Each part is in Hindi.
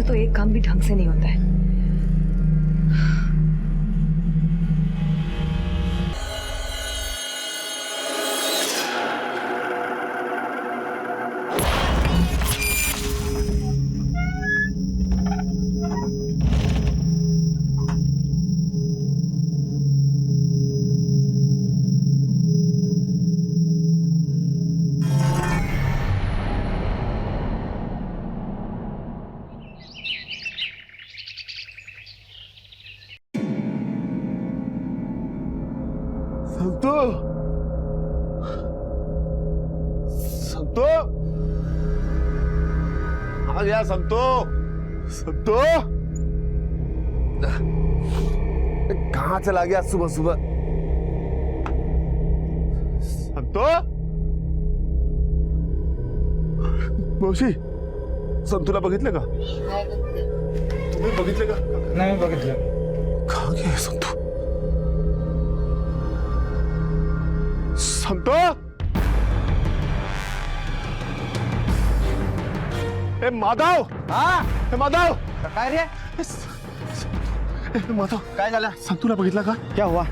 तो एक काम भी ढंग से नहीं होता है। संतो, संतो, आ गया संतो, संतो, कहाँ चला गया सुबह सुबह? संतो, मावशी, संतूला बघितलं का? तुम्ही बघितलं का? नाही बघितलं. कहाँ गया संतो? संतो, ए माधव, हा ए माधव, काय रे? ए माधव, काय झालं? संतूला बघितला का? क्या हुआ?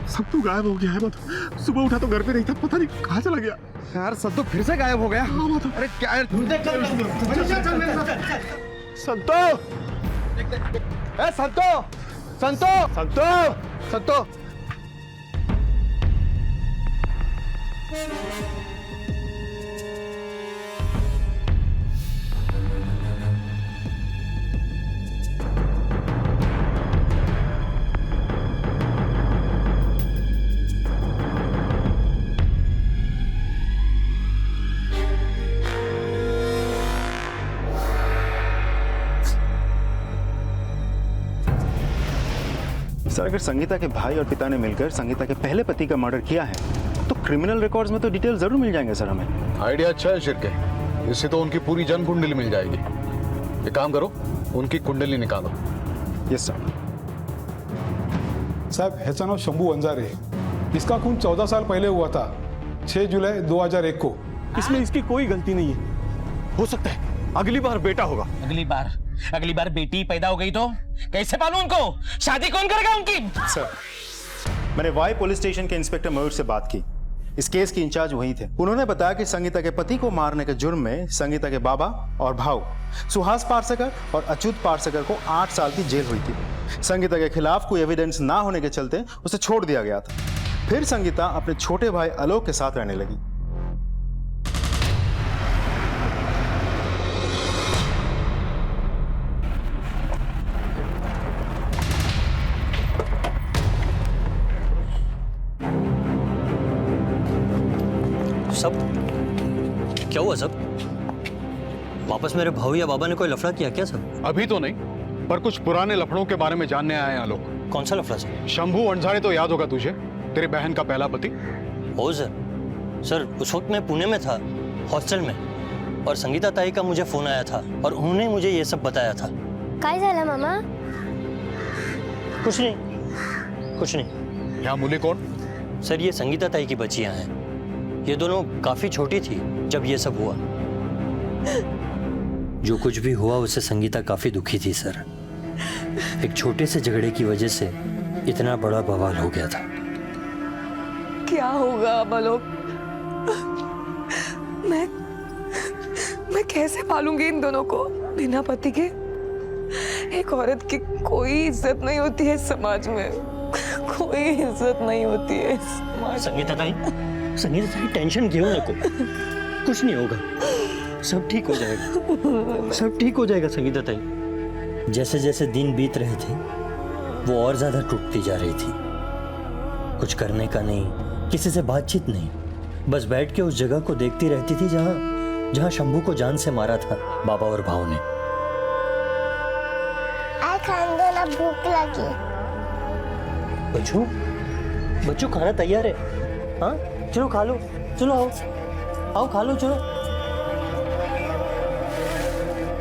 संतू गायब हो गया है माधव. सुबह उठा तो घर पे नहीं था, पता नहीं कहाँ चला गया. यार संतू फिर से गायब हो गया. हाँ माधव. अरे क्या यार? संतो, ए संतो, संतो, संतो, संतो. सर, अगर संगीता के भाई और पिता ने मिलकर संगीता के पहले पति का मर्डर किया है तो क्रिमिनल रिकॉर्ड्स में तो डिटेल जरूर मिल जाएंगे सर हमें. आइडिया अच्छा है शिरके, इससे तो उनकी पूरी जन्म कुंडली मिल जाएगी. एक काम करो, उनकी कुंडली निकालो. Yes sir. साहब, ह्याचं नाव शंभू वंजारे. इसका खून 14 साल पहले हुआ था, 6 जुलाई 2001 को. इसमें इसकी कोई गलती नहीं है. हो सकता है अगली बार बेटा होगा. अगली बार बेटी पैदा हो गई तो कैसे पालूं उनको? शादी कौन करेगा उनकी? सर, मैंने वाई पुलिस स्टेशन के इंस्पेक्टर मयूर से बात की. इस केस की इंचार्ज वही थे. उन्होंने बताया कि संगीता के पति को मारने के जुर्म में संगीता के बाबा और भाऊ सुहास पारसेकर और अच्युत पारसेकर को 8 साल की जेल हुई थी. संगीता के खिलाफ कोई एविडेंस ना होने के चलते उसे छोड़ दिया गया था. फिर संगीता अपने छोटे भाई आलोक के साथ रहने लगी. सब क्या हुआ सब? वापस मेरे भाऊ या बाबा ने कोई लफड़ा किया क्या सब? अभी तो नहीं, पर कुछ पुराने लफड़ों के बारे में जानने आए हैं आलोक. कौन सा लफड़ा सर? शंभू वंजारे तो याद होगा तुझे, तेरी बहन का पहला पति. हो सर, उस वक्त मैं पुणे में था, हॉस्टल में, और संगीता ताई का मुझे फोन आया था और उन्होंने मुझे ये सब बताया था. काय झालं मामा? कुछ नहीं. यहाँ मुली कौन? सर, ये संगीता ताई की बच्चियां हैं. ये दोनों काफी छोटी थी जब ये सब हुआ. जो कुछ भी हुआ उससे संगीता काफी दुखी थी सर. एक छोटे से झगड़े की वजह से इतना बड़ा बवाल हो गया था. क्या होगा अब आलोक? मैं कैसे पालूंगी इन दोनों को बिना पति के? एक औरत की कोई इज्जत नहीं होती है समाज में, कोई इज्जत नहीं होती है समाज. संगीता ताई टेंशन क्यों नको? कुछ नहीं होगा, सब ठीक हो जाएगा, सब ठीक हो जाएगा संगीता ताई. जैसे जैसे दिन बीत रहे थे वो और ज्यादा टूटती जा रही थी. कुछ करने का नहीं, किसी से बातचीत नहीं, बस बैठ के उस जगह को देखती रहती थी जहां शंभू को जान से मारा था बाबा और भाव ने. खाने भूख लगी. बच्चों खाना तैयार है. हाँ चलो खा लो, चलो आओ खा लो चलो.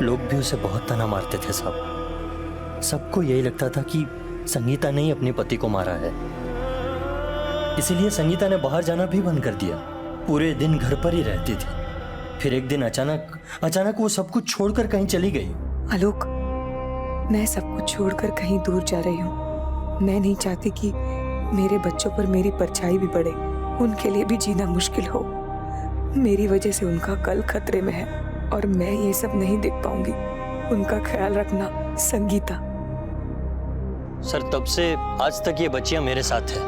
लोग भी उसे बहुत ताना मारते थे साहब. सबको यही लगता था कि संगीता ने ही अपने पति को मारा है. इसीलिए संगीता ने बाहर जाना भी बंद कर दिया. पूरे दिन घर पर ही रहती थी. फिर एक दिन अचानक वो सब कुछ छोड़कर कहीं चली गई. आलोक, मैं सब कुछ छोड़कर कहीं दूर जा रही हूँ। मैं नहीं चाहती कि मेरे बच्चों पर मेरी परछाई भी पड़े, उनके लिए भी जीना मुश्किल हो। मेरी वजह से उनका कल खतरे में है और मैं ये सब नहीं देख पाऊंगी। उनका ख्याल रखना, संगीता। सर, तब से आज तक ये बच्चियां मेरे साथ हैं।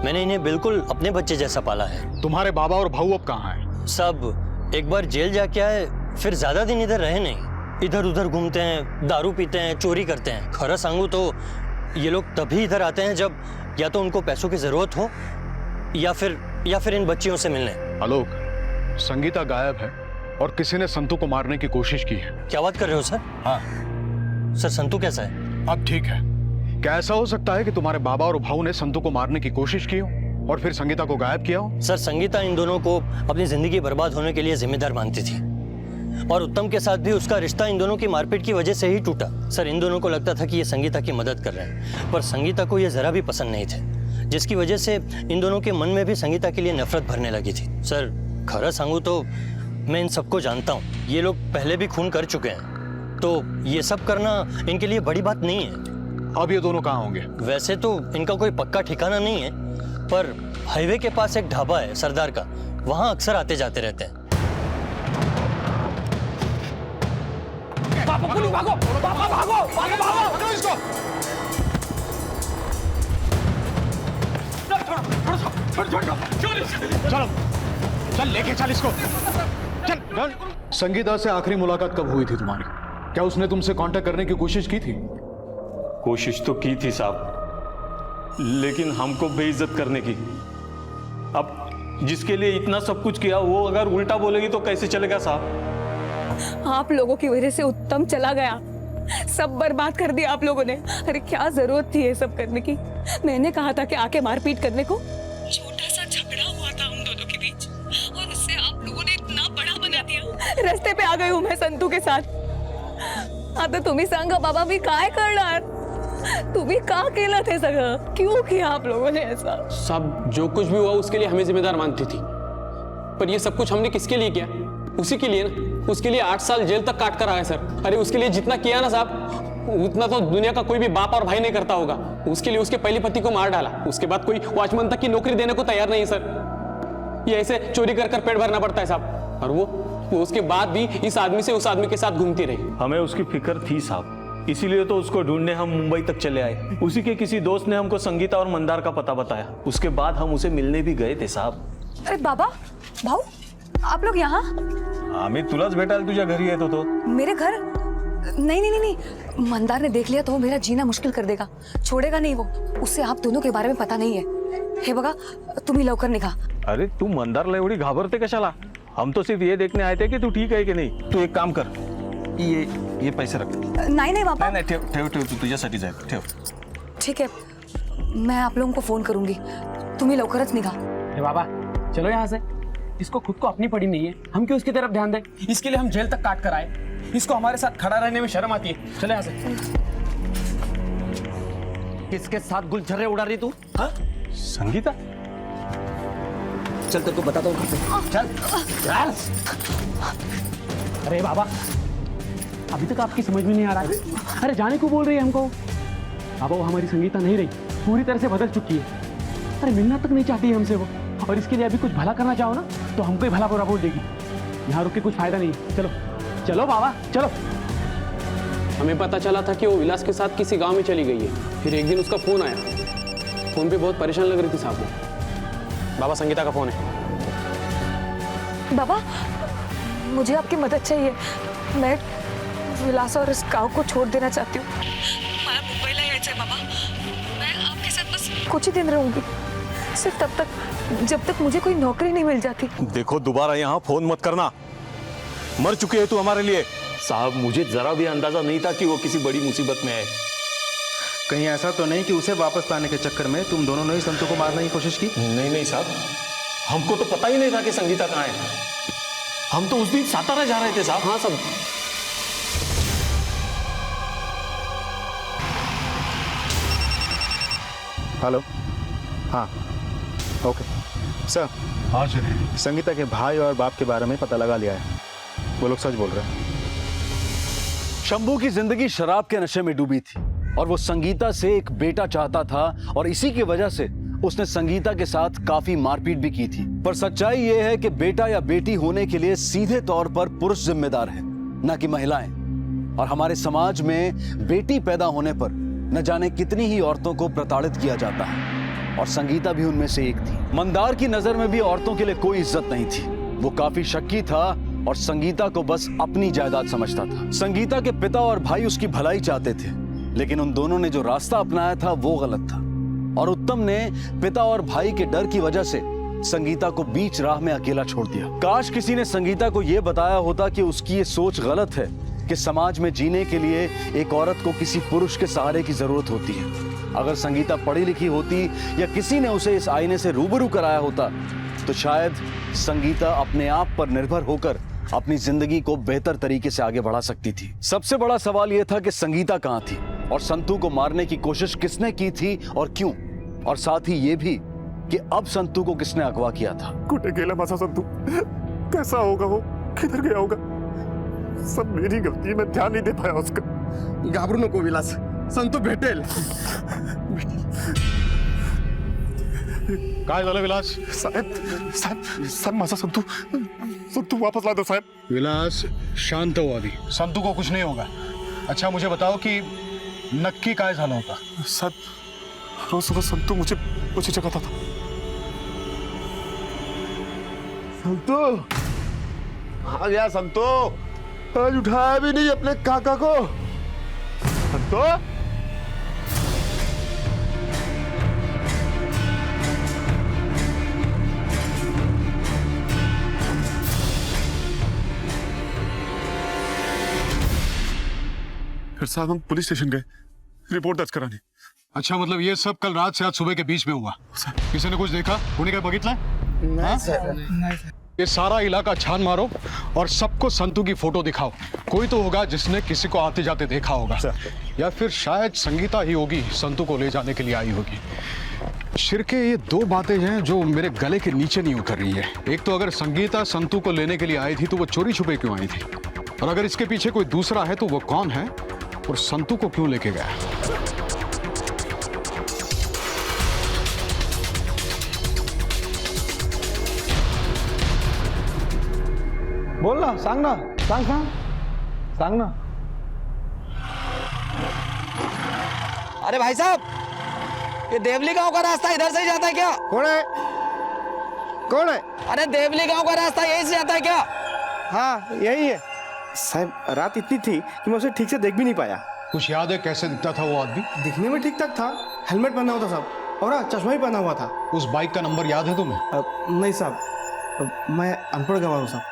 मैंने इन्हें बिल्कुल अपने बच्चे जैसा पाला है। तुम्हारे बाबा और भाऊ अब कहाँ हैं? सब एक बार जेल जाके आए, फिर ज्यादा दिन इधर रहे नहीं। इधर उधर घूमते हैं, दारू पीते हैं, चोरी करते हैं। खरा सांगू तो ये लोग तभी इधर आते हैं जब या तो उनको पैसों की जरूरत हो या फिर इन बच्चियों से मिलने। आलोक, संगीता गायब है और किसी ने संतू को मारने की कोशिश की है। क्या बात कर रहे हो सर? हाँ। सर, संतू कैसा है? अब ठीक है। क्या ऐसा हो सकता है कि तुम्हारे बाबा और भाऊ ने संतू को मारने की कोशिश की हो और फिर संगीता को गायब किया हो? सर, संगीता इन दोनों को अपनी जिंदगी बर्बाद होने के लिए जिम्मेदार मानती थी और उत्तम के साथ भी उसका रिश्ता इन दोनों की मारपीट की वजह से ही टूटा। सर, इन दोनों को लगता था कि ये संगीता की मदद कर रहे हैं, पर संगीता को ये जरा भी पसंद नहीं थे, जिसकी वजह से इन दोनों के मन में भी संगीता के लिए नफरत भरने लगी थी। सर, खरा सांगू तो मैं इन सबको जानता हूँ। ये लोग पहले भी खून कर चुके हैं, तो ये सब करना इनके लिए बड़ी बात नहीं है। अब ये दोनों कहाँ होंगे? वैसे तो इनका कोई पक्का ठिकाना नहीं है, पर हाईवे के पास एक ढाबा है सरदार का, वहां अक्सर आते जाते रहते हैं। चलो, चल लेके चल इसको। चल। संगीता से आखिरी मुलाकात कब हुई थी तुम्हारी? क्या उसने तुमसे कांटेक्ट करने की कोशिश की थी? कोशिश तो की थी साहब, लेकिन हमको बेइज्जत करने की। अब जिसके लिए इतना सब कुछ किया वो अगर उल्टा बोलेगी तो कैसे चलेगा साहब? आप लोगों की वजह से उत्तम चला गया, सब बर्बाद कर दिया आप लोगों ने। अरे क्या जरूरत थी ये सब करने की? मैंने कहा था कि आके मारपीट करने को। छोटा सा झगड़ा हुआ था हम दोनों के बीच और उससे आप लोगों ने इतना बड़ा बना दिया। रास्ते पे आ गई हूँ मैं संतू के साथ। आता तुम्ही सांगा बाबा, मी काय करणार? तुम्ही का केलं ते सगळं? क्यों किया आप लोगों ने ऐसा? सब जो कुछ भी हुआ उसके लिए हमें जिम्मेदार मानती थी, पर ये सब कुछ हमने किसके लिए किया? उसी के लिए ना। उसके लिए 8 साल जेल तक काट कर आया सर। अरे उसके लिए जितना किया ना साहब, उतना तो दुनिया का कोई भी बाप और भाई नहीं करता होगा। उसके लिए उसके पहले पति को मार डाला, उसके बाद कोई वॉचमैन तक की नौकरी देने को तैयार नहीं सर। ये ऐसे चोरी कर पेट भरना पड़ता है साहब। और वो उसके बाद भी इस आदमी से उस आदमी के साथ घूमती रही। हमें उसकी फिक्र थी साहब, इसीलिए तो उसको ढूंढने हम मुंबई तक चले आए। उसी के किसी दोस्त ने हमको संगीता और मंदार का पता बताया, उसके बाद हम उसे मिलने भी गए थे साहब। अरे बाबा, भाऊ, आप लोग यहाँ? आम्ही तुलाच भेटायला तुझ्या घरी येत होतो। मेरे घर? नहीं, मंदार ने देख लिया तो वो मेरा जीना मुश्किल कर देगा, छोड़ेगा नहीं वो। उससे आप दोनों के बारे में पता नहीं है। हे बघा, तुम्ही लवकर निघा। अरे तू मंदारला एवढी घाबरते कशाला? हम तो सिर्फ ये देखने आए थे कि तू ठीक है कि नहीं। तू एक काम कर, ये पैसे रख। नहीं बाबा। नाही ठेव तू तुझ्यासाठीच आहे, ठेव। ठीक है, मैं आप लोगों को फोन करूंगी, तुम्ही लवकरच निघा। अरे बाबा चलो यहाँ से, इसको खुद को अपनी पड़ी नहीं है, हम क्यों इसकी तरफ ध्यान दें? इसके लिए हम जेल तक काट कर आए, इसको हमारे साथ खड़ा रहने में शर्म आती है। चले यहाँ से। किसके साथ गुलछर्रे उड़ा रही तू? हाँ? संगीता? चल तेरे को बताता हूँ। चल। अरे बाबा, अभी तक आपकी समझ में नहीं आ रहा है। अरे जाने को बोल रही है हमको। बाबा वो हमारी संगीता नहीं रही, पूरी तरह से बदल चुकी है। अरे मिलना तक नहीं चाहती है हमसे वो, और इसके लिए अभी कुछ भला करना चाहो ना तो हमको ही भला बुरा बोल देगी। यहाँ रुक के कुछ फायदा नहीं। चलो चलो बाबा चलो। हमें पता चला था कि वो विलास के साथ किसी गांव में चली गई है। फिर एक दिन उसका फोन आया, फोन पे बहुत परेशान लग रही थी साहब वो। बाबा संगीता का फोन है। बाबा, मुझे आपकी मदद चाहिए। मैं विलास और इस गांव को छोड़ देना चाहती हूँ। मला मुंबईला यायचंय बाबा। मैं आपके साथ बस कुछ ही दिन रहूंगी, सिर्फ तब तक जब तक मुझे कोई नौकरी नहीं मिल जाती। देखो दोबारा यहाँ फोन मत करना, मर चुकी है तू हमारे लिए। साहब मुझे जरा भी अंदाजा नहीं था कि वो किसी बड़ी मुसीबत में है। कहीं ऐसा तो नहीं कि उसे वापस लाने के चक्कर में तुम दोनों ने ही संतू को मारने की कोशिश की? नहीं साहब, हमको तो पता ही नहीं था कि संगीता कहाँ है। हम तो उस दिन सातारा जा रहे थे साहब। हाँ सब। हेलो, हाँ ओके सर। हाँ चलिए। संगीता के भाई और बाप के बारे में पता लगा लिया है, वो लोग सच बोल रहे हैं। शंभू की जिंदगी शराब के नशे में डूबी थी और वो संगीता से एक बेटा चाहता था और इसी की वजह से उसने संगीता के साथ काफी मारपीट भी की थी। पर सच्चाई ये है कि बेटा या बेटी होने के लिए सीधे तौर पर पुरुष जिम्मेदार है, न कि महिलाएं। और हमारे समाज में बेटी पैदा होने पर न जाने कितनी ही औरतों को प्रताड़ित किया जाता है और संगीता भी उनमें से एक थी। मंदार की नजर में भी औरतों के लिए कोई इज्जत नहीं थी। वो काफी शक्की था और संगीता को बस अपनी जायदाद समझता था। संगीता के पिता और भाई उसकी भलाई चाहते थे, लेकिन उन दोनों ने जो रास्ता अपनाया था वो गलत था और उत्तम ने पिता और भाई के डर की वजह से संगीता को बीच राह में अकेला छोड़ दिया। काश किसी ने संगीता को यह बताया होता कि उसकी ये सोच गलत है कि समाज में जीने के लिए एक औरत को किसी पुरुष के सहारे की जरूरत होती है। अगर संगीता पढ़ी लिखी होती या किसी ने उसे इस आईने से रूबरू कराया होता तो शायद संगीता अपने आप पर निर्भर होकर अपनी जिंदगी को बेहतर तरीके से आगे बढ़ा सकती थी। सबसे बड़ा सवाल यह था कि संगीता कहां थी और संतू को मारने की कोशिश किसने की थी और क्यों, और साथ ही यह भी कि अब संतू को किसने अगवा किया था। कुठे गेला माझा संतू? कैसा होगा वो? किधर गया होगा? सब मेरी गलती है, मैं ध्यान नहीं दे पाया उसका। घाबरू नको विलास, संतू भेटेल. काय झालं विलास? साहेब साहेब साहेब माझा संतू संतू वापस ला दो साहेब. विलास शांत हो अभी. संतू को कुछ नहीं होगा. अच्छा मुझे बताओ कि नक्की काय झालं होतं? साहब रोज सुबह संतू मुझे जगाता था. संतू आ गया. संतू आज उठाया भी नहीं अपने काका को. संतू फिर साहब हम पुलिस स्टेशन गए रिपोर्ट दर्ज कराने. अच्छा मतलब ये सब कल रात से आज सुबह के बीच में हुआ. किसी ने कुछ देखा? कोणी काय बघितलं? नहीं सर. ये सारा इलाका छान मारो और सबको संतू की फोटो दिखाओ. कोई तो होगा जिसने किसी को आते जाते देखा होगा या फिर शायद संगीता ही होगी संतू को ले जाने के लिए आई होगी. शिरके ये दो बातें हैं जो मेरे गले के नीचे नहीं उतर रही है. एक तो अगर संगीता संतू को लेने के लिए आई थी तो वो चोरी छुपे क्यों आई थी, और अगर इसके पीछे कोई दूसरा है तो वो कौन है और संतू को क्यों लेके गया. बोल ना. सांग ना. सांग ना. अरे भाई साहब, ये देवली गांव का रास्ता इधर से ही जाता है क्या? कौन है? अरे देवली गांव का रास्ता यही से जाता है क्या? हाँ यही है साहब. रात इतनी थी कि मैं उसे ठीक से देख भी नहीं पाया. कुछ याद है कैसे दिखता था वो आदमी? दिखने में ठीक ठाक था. हेलमेट पहना हुआ था साहब और हाँ चश्मा भी पहना हुआ था. उस बाइक का नंबर याद है तुम्हें? नहीं साहब, मैं अनपढ़ गवाह हूँ साहब.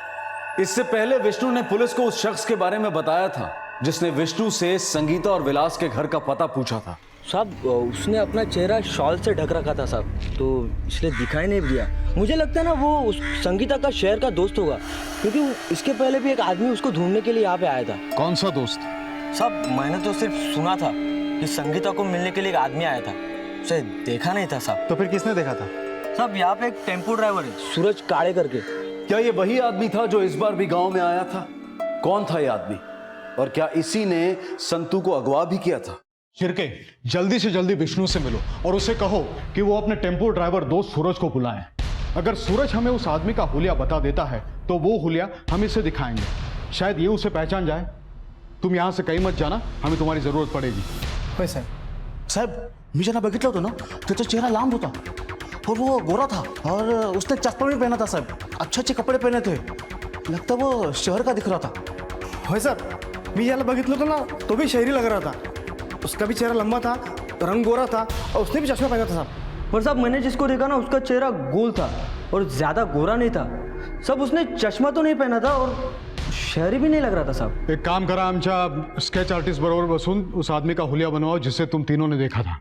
इससे पहले विष्णु ने पुलिस को उस शख्स के बारे में बताया था जिसने विष्णु से संगीता और विलास के घर का पता पूछा था. साहब उसने अपना चेहरा शॉल से ढक रखा था साहब, तो इसलिए दिखाई नहीं दिया. मुझे लगता है ना वो उस संगीता का शहर का दोस्त होगा, क्योंकि इसके पहले भी एक आदमी उसको ढूंढने के लिए यहाँ पे आया था. कौन सा दोस्त? साहब मैंने तो सिर्फ सुना था कि संगीता को मिलने के लिए एक आदमी आया था, उसे देखा नहीं था साहब. तो फिर किसने देखा था? साहब यहाँ पे एक टेम्पो ड्राइवर है सूरज काले करके. क्या ये वही आदमी था जो इस बार भी गांव में आया था? कौन था ये आदमी और क्या इसी ने संतू को अगवा भी किया था? शिरके जल्दी से जल्दी विष्णु से मिलो और उसे कहो कि वो अपने टेम्पो ड्राइवर दोस्त सूरज को बुलाएं. अगर सूरज हमें उस आदमी का हुलिया बता देता है तो वो हुलिया हम इसे दिखाएंगे. शायद ये उसे पहचान जाए. तुम यहाँ से कहीं मत जाना, हमें तुम्हारी जरूरत पड़ेगी. साहब मी ज्याला बघितलं होतं ना त्याचा चेहरा लांब होता और वो गोरा था और उसने चश्मा भी पहना था साहब. अच्छे अच्छे कपड़े पहने थे. लगता वो शहर का दिख रहा था. होय सर, मी याला बघितलं होतं ना तो भी शहरी लग रहा था. उसका भी चेहरा लंबा था, रंग गोरा था और उसने भी चश्मा पहना था साहब. पर साहब मैंने जिसको देखा ना उसका चेहरा गोल था और ज्यादा गोरा नहीं था. सब उसने चश्मा तो नहीं पहना था और शहरी भी नहीं लग रहा था साहब. एक काम करा, आमच्या स्केच आर्टिस्ट बरोबर बसून उस आदमी का हुलिया बनवाओ जिसे तुम तीनों ने देखा था.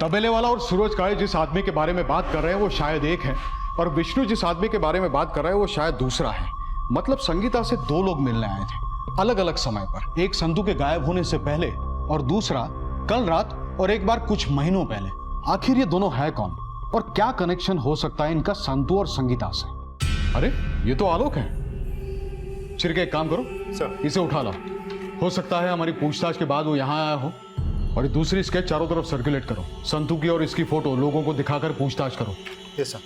तबेले वाला और सूरज काळे जिस आदमी के बारे में बात कर रहे हैं वो शायद एक है और विष्णु जिस आदमी के बारे में बात कर रहे हैं वो शायद दूसरा है. मतलब संगीता से दो लोग मिलने आए थे अलग अलग समय पर. एक संतू के गायब होने से पहले और दूसरा कल रात और एक बार कुछ महीनों पहले. आखिर ये दोनों है कौन और क्या कनेक्शन हो सकता है इनका संतू और संगीता से? अरे ये तो आलोक है. चिरके एक काम करो सर, इसे उठा लो हो सकता है हमारी पूछताछ के बाद वो यहाँ आया हो। और ये दूसरी स्केच चारों तरफ सर्कुलेट करो, संतू की और इसकी फोटो लोगों को दिखाकर पूछताछ करो। Yes sir.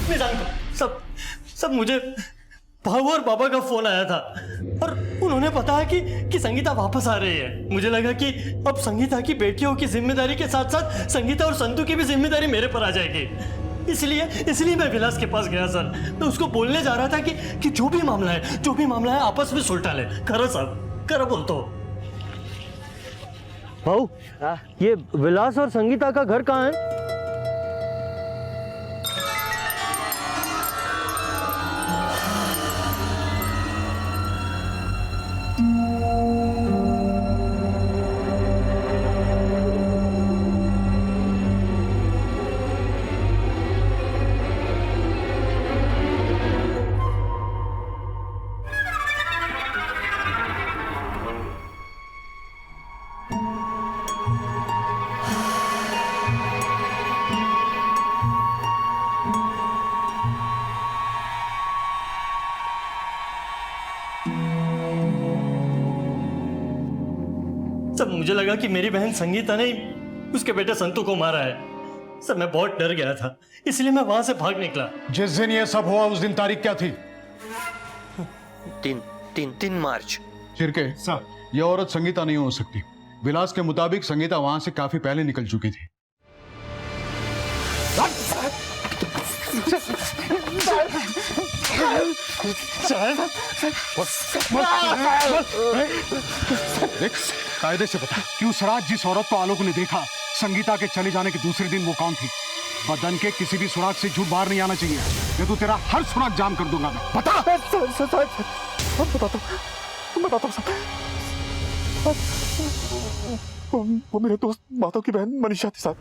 मैं जानता हूँ सब मुझे भाऊ और बाबा का फोन आया था और उन्होंने बताया कि संगीता वापस आ रही है। मुझे लगा कि अब संगीता की बेटियों की जिम्मेदारी के साथ साथ संगीता और संतू की भी जिम्मेदारी मेरे पर आ जाएगी। इसलिए मैं विलास के पास गया सर। मैं उसको बोलने जा रहा था कि जो भी मामला है आपस में सुलटा ले। करो साहब, करो बोल तो। भाऊ, ये विलास और संगीता का घर कहाँ है? सब मुझे लगा कि मेरी बहन संगीता ने उसके बेटे संतू को मारा है। सब मैं बहुत डर गया था, इसलिए मैं वहां से भाग निकला। जिस दिन ये सब हुआ उस दिन तारीख क्या थी? 3 मार्च। चिरके सर, ये औरत संगीता नहीं हो सकती। विलास के मुताबिक संगीता वहां से काफी पहले निकल चुकी थी। देख, कायदे से बता कि उस रात जिस औरत को आलोक ने देखा, संगीता के चले जाने के दूसरे दिन वो कौन थी? बदन के किसी भी सुराग से झूठ बाहर नहीं आना चाहिए, ये तो तेरा हर सुराग जाम कर दूंगा मैं। बता। बताता हूँ। वो मेरे दोस्त माधव की बहन मनीषा थी साहब।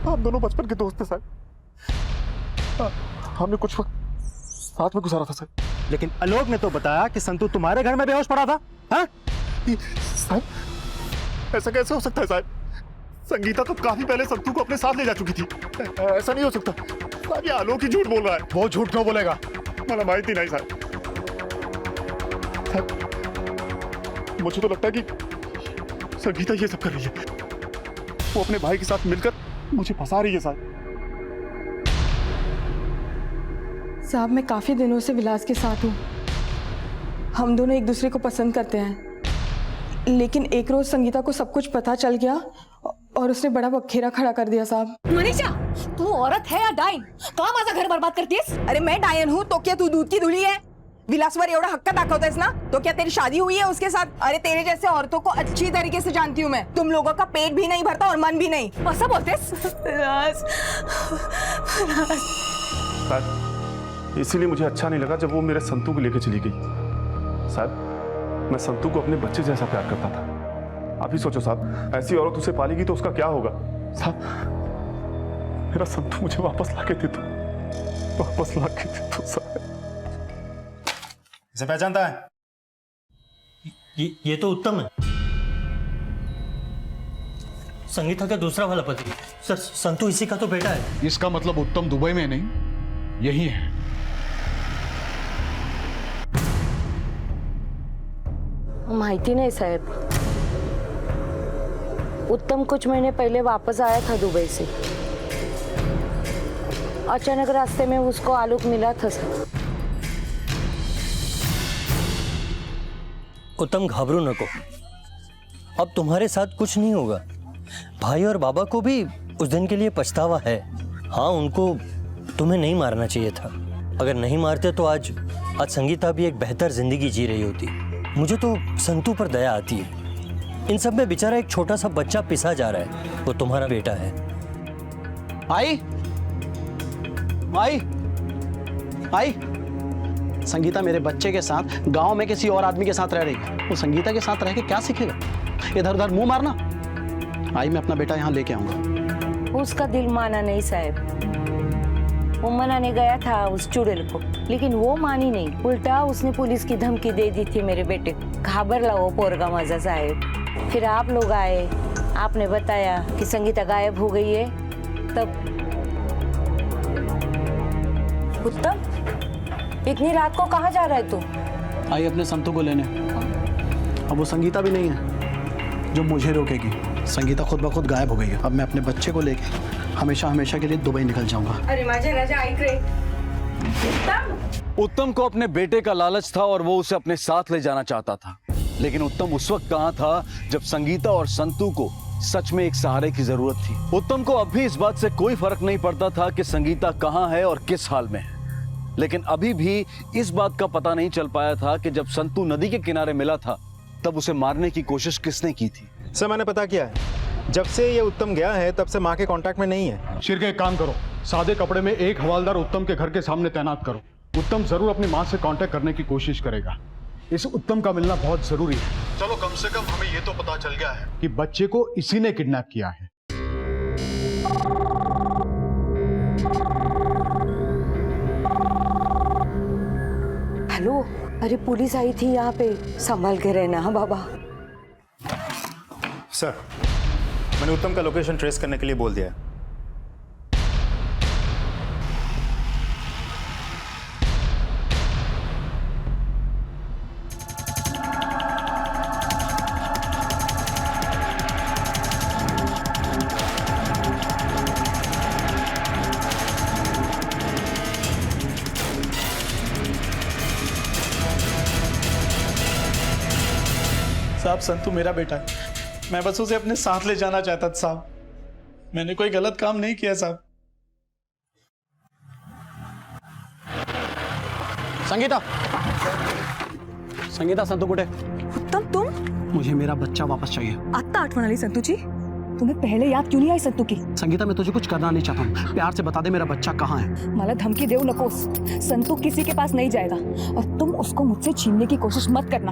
हम दोनों बचपन के दोस्त थे साहब। हमने कुछ वक्त साथ में गुजारा था साहब। लेकिन आलोक ने तो बताया कि संतू तुम्हारे घर में बेहोश पड़ा था। हाँ? साहब, ऐसा कैसे हो सकता है साहब? संगीता तो काफी पहले संतू को अपने साथ ले जा चुकी थी। ऐसा नहीं हो सकता साहब, ये आलोक ही झूठ बोल रहा है। वो झूठ क्यों बोलेगा? मला माहिती नहीं साहब। मुझे तो लगता है कि संगीता ये सब कर रही है। वो अपने भाई के साथ मिलकर मुझे फंसा रही है साहब। साहब, मैं काफी दिनों से विलास के साथ हूँ। हम दोनों एक दूसरे को पसंद करते हैं, लेकिन एक रोज संगीता को सब कुछ पता चल गया और उसने बड़ा बखेरा खड़ा कर दिया साहब। मनीषा, तू औरत है या डायन? का माझा घर बर्बाद करतीस? अरे मैं डायन हूँ तो क्या तू दूध की धुली है? विलासवर एवढा हक्क दाखवतेस ना, तो क्या तेरी शादी हुई है उसके साथ? अरे तेरे जैसे औरतों को अच्छी तरीके से जानती हूँ मैं। तुम लोगों का पेट भी नहीं भरता और मन भी नहीं। ऐसा बोलतेस? इसीलिए मुझे अच्छा नहीं लगा जब वो मेरे संतू को लेकर चली गई। साहब, मैं संतू को अपने बच्चे जैसा प्यार करता था। आप ही सोचो साहब, ऐसी औरत उसे पालेगी तो उसका क्या होगा? साहब, मेरा संतू मुझे वापस लाके दे दो, वापस लाके दे दो साहब। इसे पहचानता है? ये तो उत्तम है, संगीता का दूसरा वाला पति। सर, संतू इसी का तो बेटा है। इसका मतलब उत्तम दुबई में नहीं, यही है। माहिती नहीं साहब, उत्तम कुछ महीने पहले वापस आया था दुबई से। अचानक रास्ते में उसको आलोक मिला था सर। उत्तम, घबरो नको, अब तुम्हारे साथ कुछ नहीं होगा। भाई और बाबा को भी उस दिन के लिए पछतावा है। हाँ, उनको तुम्हें नहीं मारना चाहिए था। अगर नहीं मारते तो आज संगीता भी एक बेहतर जिंदगी जी रही होती। मुझे तो संतू पर दया आती है। इन सब में बेचारा एक छोटा सा बच्चा पिसा जा रहा है, वो तुम्हारा बेटा है। आई आई आई संगीता मेरे बच्चे के साथ गांव में किसी और आदमी के साथ रह रही है। वो संगीता के साथ रह के क्या सीखेगा? इधर उधर मुंह मारना। आई, मैं अपना बेटा यहाँ लेके आऊंगा। उसका दिल माना नहीं साहब। वो मनाने गया था उस चुड़ैल को, लेकिन वो मानी नहीं। उल्टा उसने पुलिस की धमकी दे दी थी मेरे बेटे। घाबरला वो पोरगा मजा साहब। फिर आप लोग आए, आपने बताया कि संगीता गायब हो गई है। तब उत्तम, इतनी रात को कहाँ जा रहा है तू? आई अपने संतू को लेने। अब वो संगीता भी नहीं है जो मुझे रोकेगी। संगीता खुद ब खुद गायब हो गई है। अब मैं अपने बच्चे को लेके हमेशा हमेशा के लिए दुबई निकल जाऊंगा। अरे माझे राजा ऐक रे। उत्तम को अपने बेटे का लालच था और वो उसे अपने साथ ले जाना चाहता था, लेकिन उत्तम उस वक्त कहां था जब संगीता और संतू को सच में एक सहारे की जरूरत थी। उत्तम को अब भी इस बात से कोई फर्क नहीं पड़ता था कि संगीता कहां है और किस हाल में है, लेकिन अभी भी इस बात का पता नहीं चल पाया था कि जब संतू नदी के किनारे मिला था तब उसे मारने की कोशिश किसने की थी। सर मैंने पता किया है, जब से ये उत्तम गया है तब से माँ के कांटेक्ट में नहीं है। शिरके एक काम करो, सादे कपड़े में एक हवालदार उत्तम के घर के सामने तैनात करो। उत्तम जरूर अपनी माँ से कांटेक्ट करने की कोशिश करेगा। इस उत्तम का मिलना बहुत जरूरी है। चलो कम से कम हमें ये तो पता चल गया है कि बच्चे को इसी ने किडनैप किया है। हेलो, अरे पुलिस आई थी यहाँ पे, संभाल के रहना। हाँ बाबा। सर मैंने उत्तम का लोकेशन ट्रेस करने के लिए बोल दिया है। साहब संतू मेरा बेटा है, मैं बस उसे अपने साथ ले जाना चाहता था साहब। मैंने कोई गलत काम नहीं किया साहब। संगीता, संगीता संतू कुठे? उत्तम तुम? मुझे मेरा बच्चा वापस चाहिए। आत्ता आठवण आली संतू जी? तुम्हें पहले याद क्यों नहीं आई संतू की? संगीता मैं तुझे कुछ करना नहीं चाहता हूँ, प्यार से बता दे मेरा बच्चा कहाँ है। मला धमकी देऊ नकोस। संतू किसी के पास नहीं जाएगा और तुम उसको मुझसे छीनने की कोशिश मत करना,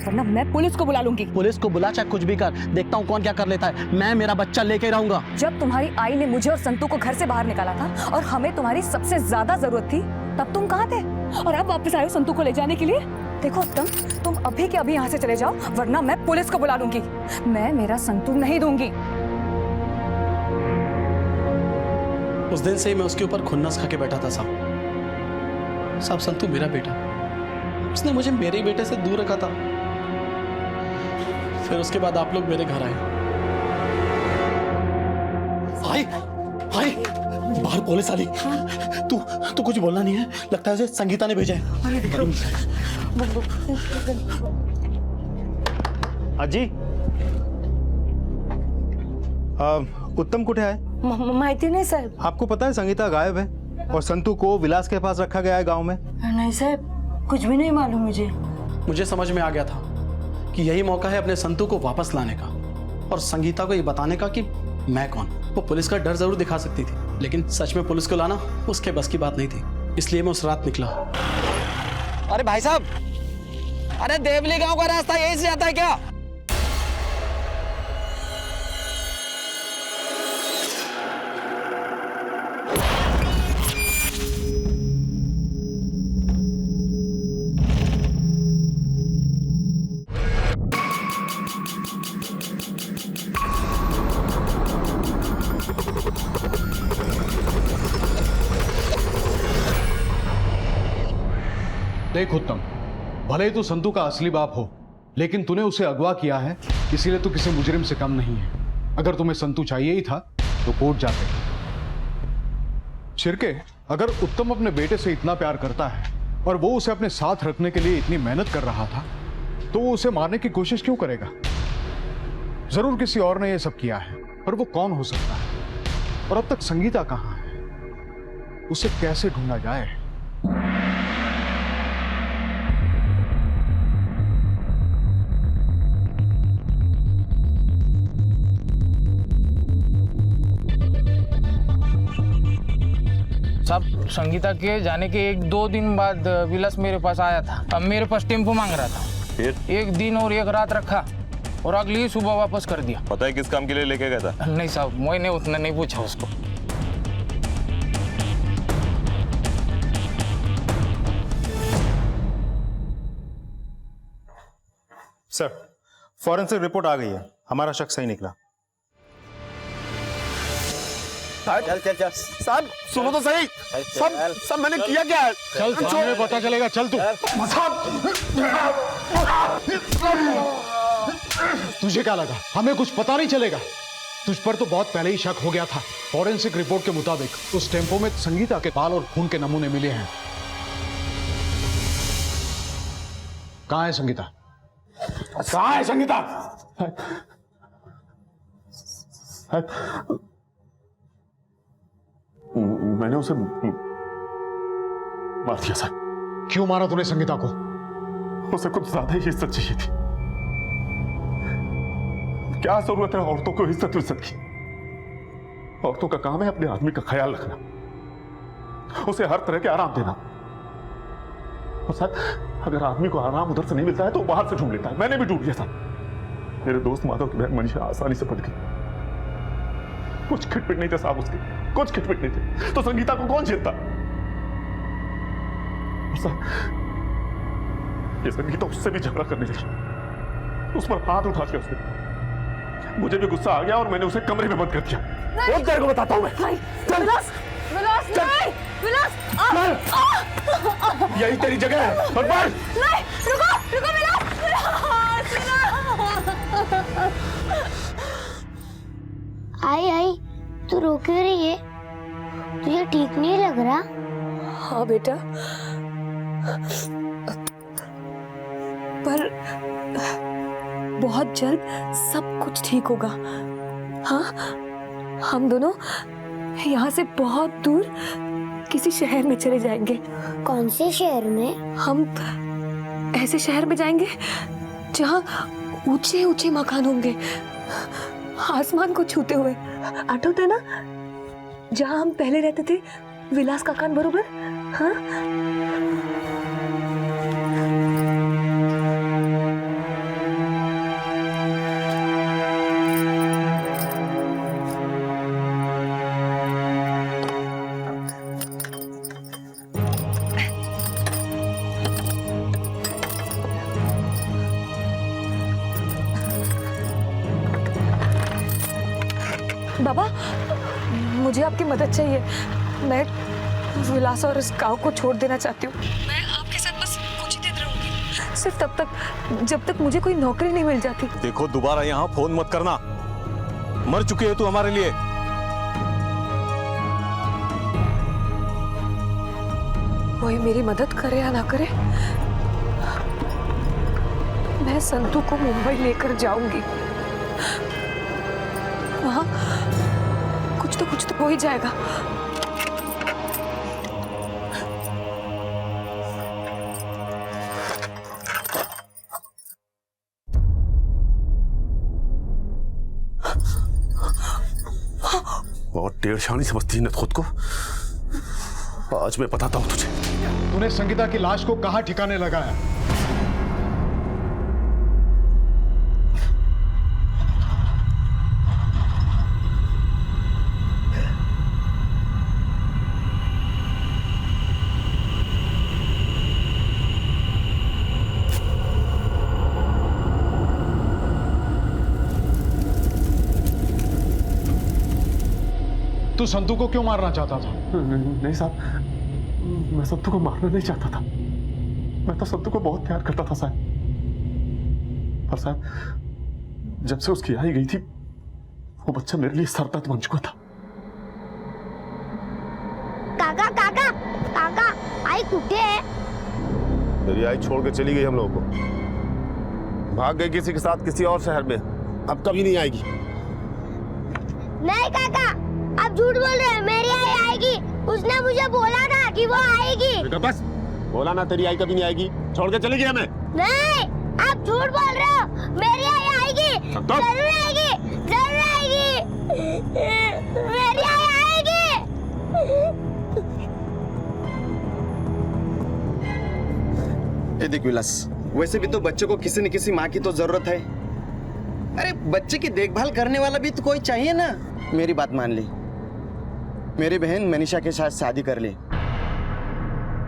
वरना मैं पुलिस को बुला लूंगी। पुलिस को बुला चाहे कुछ भी कर, देखता हूँ कौन क्या कर लेता है। मैं मेरा बच्चा लेके रहूंगा। जब तुम्हारी आई ने मुझे और संतू को घर से बाहर निकाला था और हमें तुम्हारी सबसे ज्यादा जरूरत थी, तब तुम कहाँ थे? और अब वापस आए हो संतू को ले जाने के लिए? देखो उत्तम, तुम अभी के अभी यहाँ से चले जाओ, वरना मैं पुलिस को बुला लूंगी। मैं मेरा संतू नहीं दूंगी। उस दिन से ही मैं उसके ऊपर खुन्नस खा के बैठा था साहब। साहब संतू मेरा बेटा, उसने मुझे मेरे ही बेटे से दूर रखा था। फिर उसके बाद आप लोग मेरे घर आए। भाई भाई बाहर पुलिस आ गई। तू कुछ बोलना नहीं है, लगता है उसे संगीता ने भेजा है। अजी उत्तम कुठे है? माहिती नहीं साहब। आपको पता है संगीता गायब है और संतू को विलास के पास रखा गया है गांव में। नहीं साहब, कुछ भी नहीं मालूम मुझे। मुझे समझ में आ गया था कि यही मौका है अपने संतू को वापस लाने का और संगीता को ये बताने का कि मैं कौन। वो पुलिस का डर जरूर दिखा सकती थी, लेकिन सच में पुलिस को लाना उसके बस की बात नहीं थी, इसलिए मैं उस रात निकला। अरे भाई साहब, अरे देवली गांव का रास्ता यहीं से जाता है क्या? देख उत्तम, भले ही तू संतू का असली बाप हो, लेकिन तूने उसे अगवा किया है, इसीलिए तू किसी मुजरिम से कम नहीं है। अगर तुम्हें संतू चाहिए ही था तो कोर्ट जाते। शिरके, अगर उत्तम अपने बेटे से इतना प्यार करता है और वो उसे अपने साथ रखने के लिए इतनी मेहनत कर रहा था, तो वो उसे मारने की कोशिश क्यों करेगा? जरूर किसी और ने यह सब किया है, पर वो कौन हो सकता है? और अब तक संगीता कहां है? उसे कैसे ढूंढा जाए? साहब, संगीता के जाने के 1-2 दिन बाद विलास मेरे पास आया था। अब मेरे पास टेम्पो मांग रहा था। फिर 1 दिन और 1 रात रखा और अगली ही सुबह वापस कर दिया। पता है किस काम के लिए लेके गया था? नहीं साहब, मैंने उतना नहीं पूछा उसको। सर, फॉरेंसिक रिपोर्ट आ गई है, हमारा शक सही निकला। चल चल चल साहब सुनो तो सही। सब मैंने किया क्या है? चल सामने पता चलेगा, चल तू। तुझे क्या लगा हमें कुछ पता नहीं चलेगा? तुझ पर तो बहुत पहले ही शक हो गया था। फॉरेंसिक रिपोर्ट के मुताबिक उस टेम्पो में संगीता के बाल और खून के नमूने मिले हैं। कहाँ है संगीता? कहाँ है संगीता? मैंने उसे मार दिया सर। क्यों मारा तूने संगीता को? उसे कुछ ज्यादा ही इज्जत चाहिए थी। क्या जरूरत है औरतों को इज्जत की? औरतों का काम है अपने आदमी का ख्याल रखना, उसे हर तरह के आराम देना। और सर अगर आदमी को आराम उधर से नहीं मिलता है तो बाहर से ढूंढ लेता है। मैंने भी ढूंढ लिया था। मेरे दोस्त माधव की बहन मनीषा आसानी से पट गई। कुछ खिटपिट नहीं थे साहब उसके, कुछ खिटपिट नहीं थे। तो संगीता को कौन झेलता? ये संगीता उससे भी झगड़ा करने लगी, उस पर हाथ उठा दिया उसने। मुझे भी गुस्सा आ गया और मैंने उसे कमरे में बंद कर दिया। वो तेरे को बताता हूं मैं। विलास, विलास नहीं, विलास, यही तेरी जगह है। और बढ़। नहीं, रुको, रुको विलास, आई आई तू रो क्यों रही है? तुझे ठीक नहीं लग रहा? हाँ बेटा, पर बहुत जल्द सब कुछ ठीक होगा। हाँ, हम दोनों यहाँ से बहुत दूर किसी शहर में चले जाएंगे। कौन से शहर में? हम ऐसे शहर में जाएंगे जहाँ ऊंचे ऊंचे मकान होंगे, आसमान को छूते हुए। आठवता है ना जहाँ हम पहले रहते थे, विलास काकान बरोबर? हाँ? बाबा, मुझे आपकी मदद चाहिए। मैं विलास और इस गांव को छोड़ देना चाहती हूँ। मैं आपके साथ बस कुछ ही दिन रहूंगी, सिर्फ तब तक जब तक मुझे कोई नौकरी नहीं मिल जाती। देखो दोबारा यहाँ फोन मत करना, मर चुकी है तू हमारे लिए। कोई मेरी मदद करे या ना करे, मैं संतू को मुंबई लेकर जाऊंगी। वहां कुछ तो हो ही जाएगा। बहुत टेढ़शानी समझती है खुद को। आज मैं बताता हूं तुझे। तूने संगीता की लाश को कहां ठिकाने लगाया? तू संतू को क्यों मारना चाहता था? नहीं साहब, मैं संतू को मारना नहीं चाहता था। मैं तो संतू को बहुत प्यार करता था साहब। पर साहब जब से उसकी आई गई थी, वो बच्चा मेरे लिए सरदर्द बन चुका था। काका काका काका, आई कुत्ते है? मेरी आई छोड़ के चली गई हम लोगों को। भाग गई किसी के साथ किसी और शहर में। अब कभी नहीं आएगी। नहीं काका, आप झूठ बोल रहे हैं। मेरी आई आएगी। उसने मुझे बोला था कि वो आएगी। बेटा बस, बोला ना तेरी आई कभी नहीं आएगी। छोड़ के चली गई हमें। नहीं, आप झूठ बोल रहे हो। मेरी आई आएगी, जरूर आएगी, जरूर आएगी। मेरी आई आएगी। ये देख विलास, वैसे भी तो बच्चे को किसी न किसी माँ की तो जरूरत है। अरे बच्चे की देखभाल करने वाला भी तो कोई चाहिए ना। मेरी बात मान ली, मेरी बहन मनीषा के साथ शादी कर ली।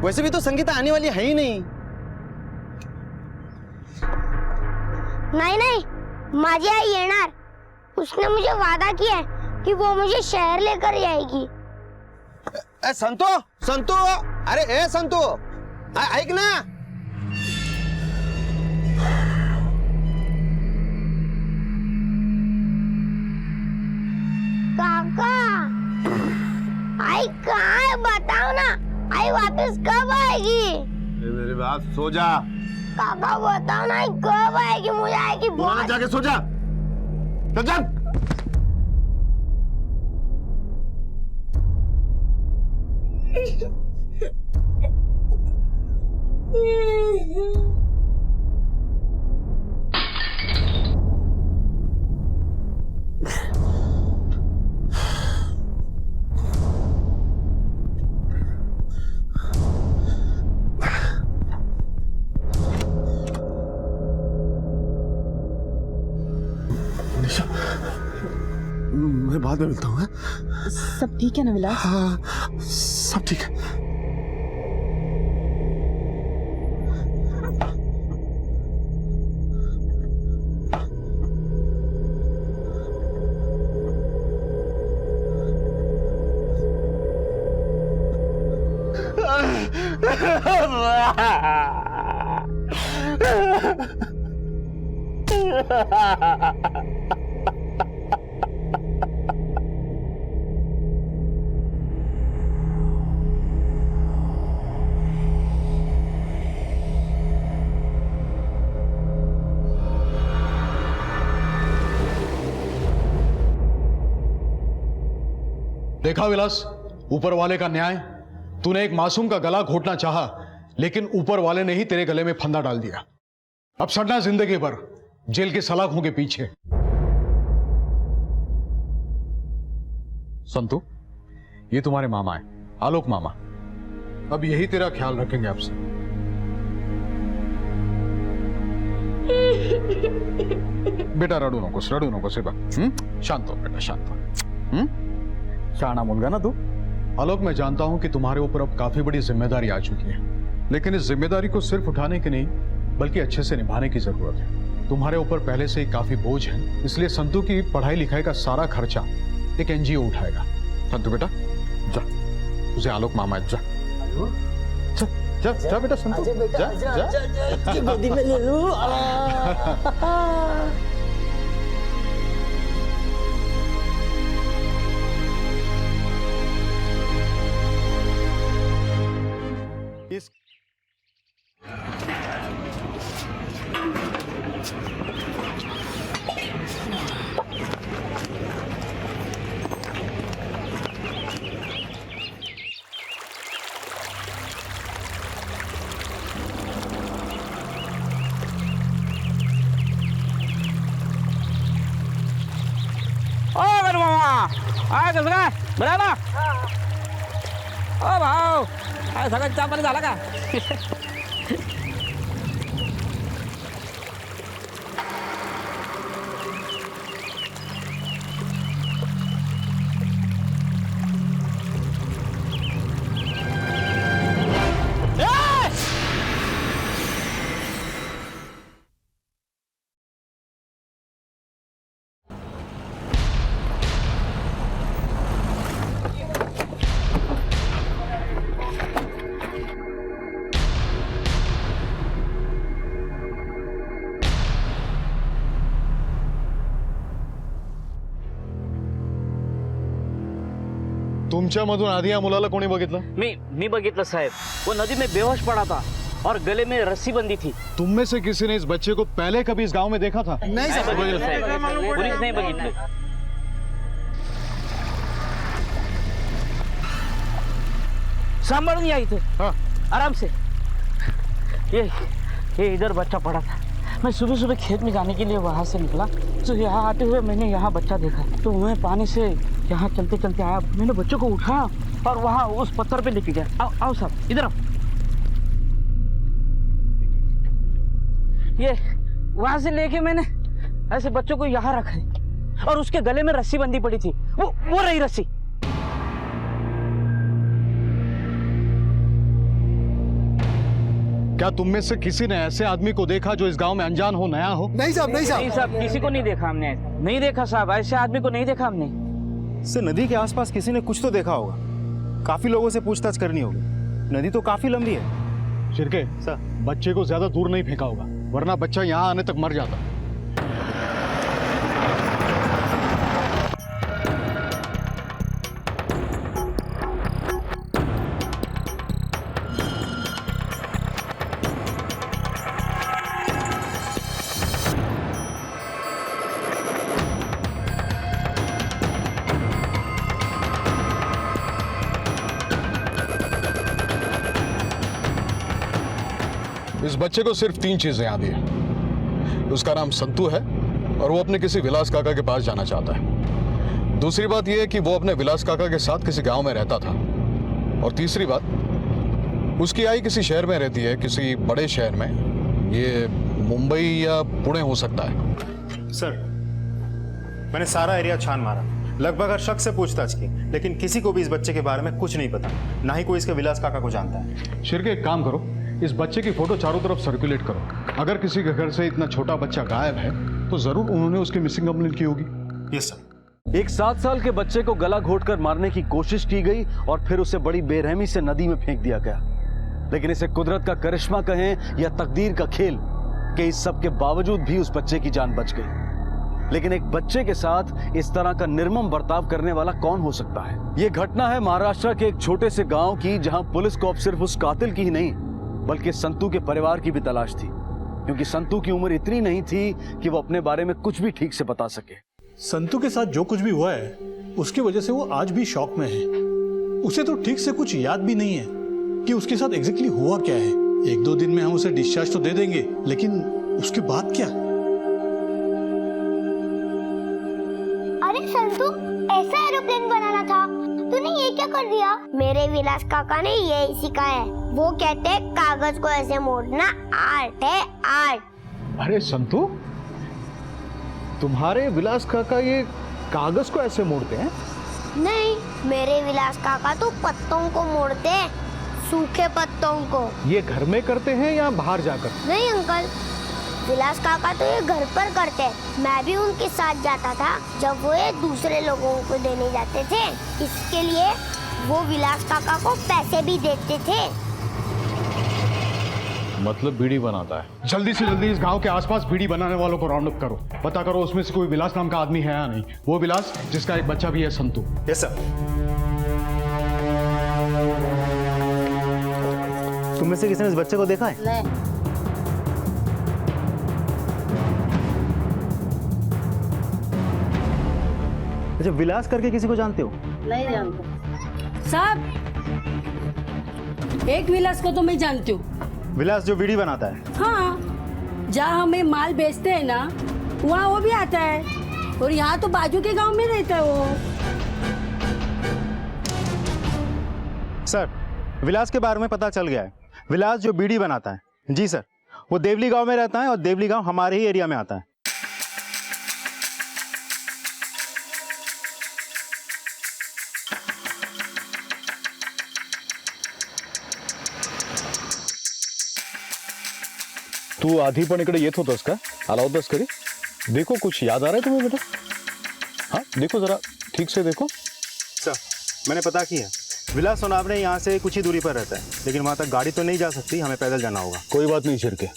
वैसे भी तो संगीता आने वाली है ही नहीं। नहीं नहीं, माझी आई येणार। उसने मुझे वादा किया है कि वो मुझे शहर लेकर जाएगी। ए संतो, संतो, अरे ए संतो, ऐक ना। काका, आई कहाँ है बताओ ना, आई वापस कब आएगी? मेरी बात, सो जा। काका बताओ ना, आई कब आएगी? मुझे आएगी बहुत। जाके सो जा। चल जा। मैं बाद में मिलता हूँ। सब ठीक है ना विलास? हाँ, सब ठीक है। देखा विलास, ऊपर वाले का न्याय। तूने एक मासूम का गला घोटना चाहा, लेकिन ऊपर वाले ने ही तेरे गले में फंदा डाल दिया। अब सड़ना जिंदगी भर जेल के सलाखों के पीछे। संतु, ये तुम्हारे मामा है, आलोक मामा। अब यही तेरा ख्याल रखेंगे आपसे। बेटा रडू नकोस बा। शांत हो बेटा, शांत हो। शाना मुलगा ना तू। आलोक, मैं जानता हूं कि तुम्हारे ऊपर अब काफी बड़ी जिम्मेदारी आ चुकी है, लेकिन इस जिम्मेदारी को सिर्फ उठाने की नहीं, बल्कि अच्छे से निभाने की जरूरत है। तुम्हारे ऊपर पहले से ही काफी बोझ है, इसलिए संतु की पढ़ाई लिखाई का सारा खर्चा एक एनजीओ उठाएगा। संतु बेटा जा, तुझे आलोक मामा जा। जा जा बेटा संतु, जा जा। गोदी में ले लूं। काय कसं काय बरं ना? ओ भाऊ, काय सगळं चहा पाणी झाला का? तुमच्यामधून आधी या मुलाला कोणी बघितलं? मी बघितलं साहब, वो नदी में बेहोश पड़ा था और गले में रस्सी बंधी थी। तुम में से किसी ने इस बच्चे को पहले कभी इस गांव में देखा था? नहीं साहब, पुलिस नहीं बघितलं। सांभळून या इथे। हाँ। आराम से। ये इधर बच्चा पड़ा था। मैं सुबह सुबह खेत में जाने के लिए वहां से निकला, तो यहाँ आते हुए मैंने यहाँ बच्चा देखा, तो मैं पानी से यहाँ चलते चलते आया, मैंने बच्चों को उठाया और वहाँ उस पत्थर पे लेके गया। आओ आओ साहब, इधर आओ। ये वहां से लेके मैंने ऐसे बच्चों को यहाँ रखा है और उसके गले में रस्सी बंधी पड़ी थी, वो रही रस्सी। क्या तुम में से किसी ने ऐसे आदमी को देखा जो इस गांव में अनजान हो, नया हो? नहीं साहब, नहीं साहब। नहीं साहब, किसी को नहीं देखा हमने। नहीं देखा साहब, ऐसे आदमी को नहीं देखा हमने। से नदी के आसपास किसी ने कुछ तो देखा होगा। काफी लोगों से पूछताछ करनी होगी। नदी तो काफी लंबी है। शिरके सर, बच्चे को ज्यादा दूर नहीं फेंका होगा, वरना बच्चा यहाँ आने तक मर जाता। इस बच्चे को सिर्फ 3 चीजें याद है। उसका नाम संतू है और वो अपने किसी विलास काका के पास जाना चाहता है। दूसरी बात यह है कि वो अपने विलास काका के साथ किसी गांव में रहता था। और तीसरी बात, उसकी आई किसी शहर में रहती है, किसी बड़े शहर में। ये मुंबई या पुणे हो सकता है। सर, मैंने सारा एरिया छान मारा, लगभग हर शख्स से पूछताछ की, लेकिन किसी को भी इस बच्चे के बारे में कुछ नहीं पता, ना ही कोई इसके विलास काका को जानता है। शिरके एक काम करो, इस बच्चे की फोटो चारों तरफ सर्कुलेट करो। अगर किसी के घर से इतना छोटा बच्चा गायब है तो जरूर उन्होंने उसकी मिसिंग कंप्लेंट की होगी। Yes sir. एक 7 साल के बच्चे को गला घोटकर मारने की कोशिश की गई और फिर उसे बड़ी बेरहमी से नदी में फेंक दिया गया। लेकिन इसे कुदरत का करिश्मा कहें या तकदीर का खेल कि इस सब के बावजूद भी उस बच्चे की जान बच गई। लेकिन एक बच्चे के साथ इस तरह का निर्मम बर्ताव करने वाला कौन हो सकता है? यह घटना है महाराष्ट्र के एक छोटे से गांव की, जहां पुलिस को अब सिर्फ उस कातिल की ही नहीं बल्कि संतू के परिवार की भी तलाश थी, क्योंकि संतू की उम्र इतनी नहीं थी कि वो अपने बारे में कुछ भी ठीक से बता सके। संतू के साथ जो कुछ भी हुआ है उसकी वजह से वो आज भी शॉक में है। उसे तो ठीक से कुछ याद भी नहीं है कि उसके साथ एग्जैक्टली हुआ क्या है। 1-2 दिन में हम उसे डिस्चार्ज तो दे देंगे, लेकिन उसके बाद क्या? अरे संतू, ऐसा एरोप्लेन बनाना था, तूने ये क्या कर दिया? मेरे विलास काका ने यही सिखाया है। वो कहते हैं कागज को ऐसे मोड़ना आर्ट है, आर्ट। अरे संतू, तुम्हारे विलास काका ये कागज को ऐसे मोड़ते हैं? नहीं, मेरे विलास काका तो पत्तों को मोड़ते हैं, सूखे पत्तों को। ये घर में करते हैं या बाहर जाकर? नहीं अंकल, विलास काका तो ये घर पर करते हैं। मैं भी उनके साथ जाता था जब वो ये दूसरे लोगों को देने जाते थे। इसके लिए वो विलास काका को पैसे भी देते थे। मतलब बीड़ी बनाता है। जल्दी से जल्दी इस गांव के आसपास बीड़ी बनाने वालों को राउंड अप करो। पता करो उसमें से कोई विलास नाम का आदमी है या नहीं। वो विलास जिसका एक बच्चा भी है, संतू। Yes sir. तुम में से किसी ने इस बच्चे को देखा है? नहीं। अच्छा, विलास करके किसी को जानते हो? नहीं जानते साहब। एक विलास को तो मैं जानती हूँ। विलास जो बीड़ी बनाता है? हाँ, जहाँ हमें माल बेचते हैं ना, वहाँ वो भी आता है। और यहाँ तो बाजू के गांव में रहता है वो। सर, विलास के बारे में पता चल गया है। विलास जो बीड़ी बनाता है, जी सर, वो देवली गांव में रहता है और देवली गांव हमारे ही एरिया में आता है। तू आधी पण इकडे येत होतास का? आला होतास कधी? देखो, कुछ याद आ रहा है तुम्हें बेटा? हाँ देखो, जरा ठीक से देखो। सर, मैंने पता किया, विलास सोनावने यहाँ से कुछ ही दूरी पर रहता है, लेकिन वहाँ तक गाड़ी तो नहीं जा सकती, हमें पैदल जाना होगा। कोई बात नहीं शिरके,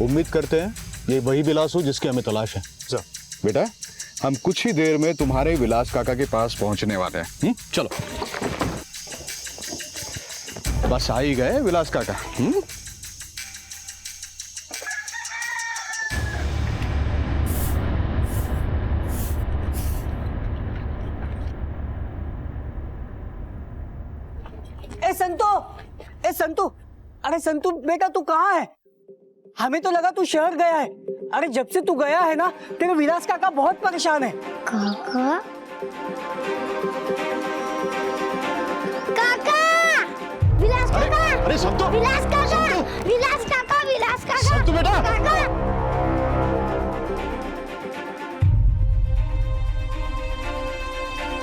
उम्मीद करते हैं ये वही विलास हो जिसकी हमें तलाश है। सर। बेटा, हम कुछ ही देर में तुम्हारे विलास काका के पास पहुंचने वाले हैं। चलो, बस आ ही गए विलास काका। ए संतू, अरे संतू बेटा, तू कहाँ है? हमें तो लगा तू शहर गया है। अरे जब से तू गया है ना, तेरे विलास काका बहुत परेशान है। काका? काका! विलास काका! अरे संतू! विलास काका! विलास काका! विलास काका! संतू बेटा! काका!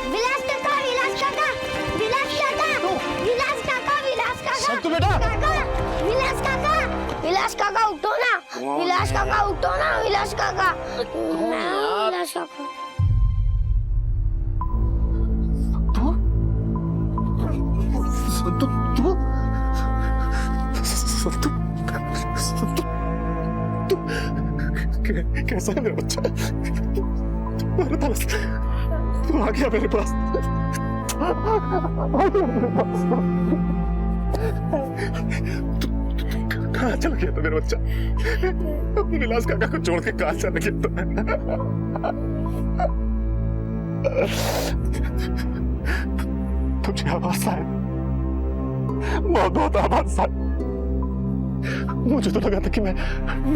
विलास काका! विलास काका! विलास काका! विलास काका! विलास काका! संतू बेटा! काका! विलास काका! विलास काका उठो ना! विलास काका उठो ना! विलास काका! विलास काका! कैसा है मेरा बच्चा? तुम्हारे पास तू आ गया मेरे पास। कहाँ चला गया था मेरा बच्चा? अपने विलास काका को छोड़ के कहाँ चला गया था? तुझे आवाज आए, बहुत बहुत आवाज आए। मुझे तो लगा था कि मैं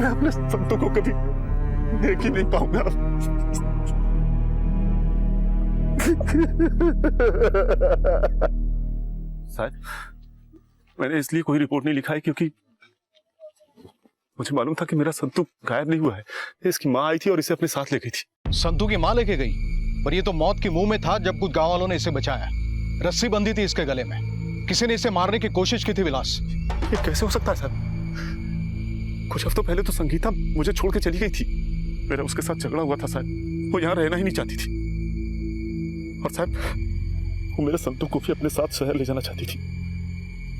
अपने संतों को कभी देख ही नहीं पाऊंगा। शायद मैंने इसलिए कोई रिपोर्ट नहीं लिखा है क्योंकि मुझे मालूम था कि मेरा संतू गायब नहीं हुआ है। इसकी माँ आई थी और इसे अपने साथ ले गई थी। संतू की माँ लेके गई, पर ये तो मौत के मुंह में था जब कुछ गांव वालों ने इसे बचाया। रस्सी बंधी थी इसके गले में, किसी ने इसे मारने की कोशिश की थी विलास। ये कैसे हो सकता है साहब? कुछ हफ्तों पहले तो संगीता मुझे छोड़ के चली गई थी। मेरा उसके साथ झगड़ा हुआ था साहब। वो यहाँ रहना ही नहीं चाहती थी और साहब वो मेरे संतू को भी अपने साथ शहर ले जाना चाहती थी।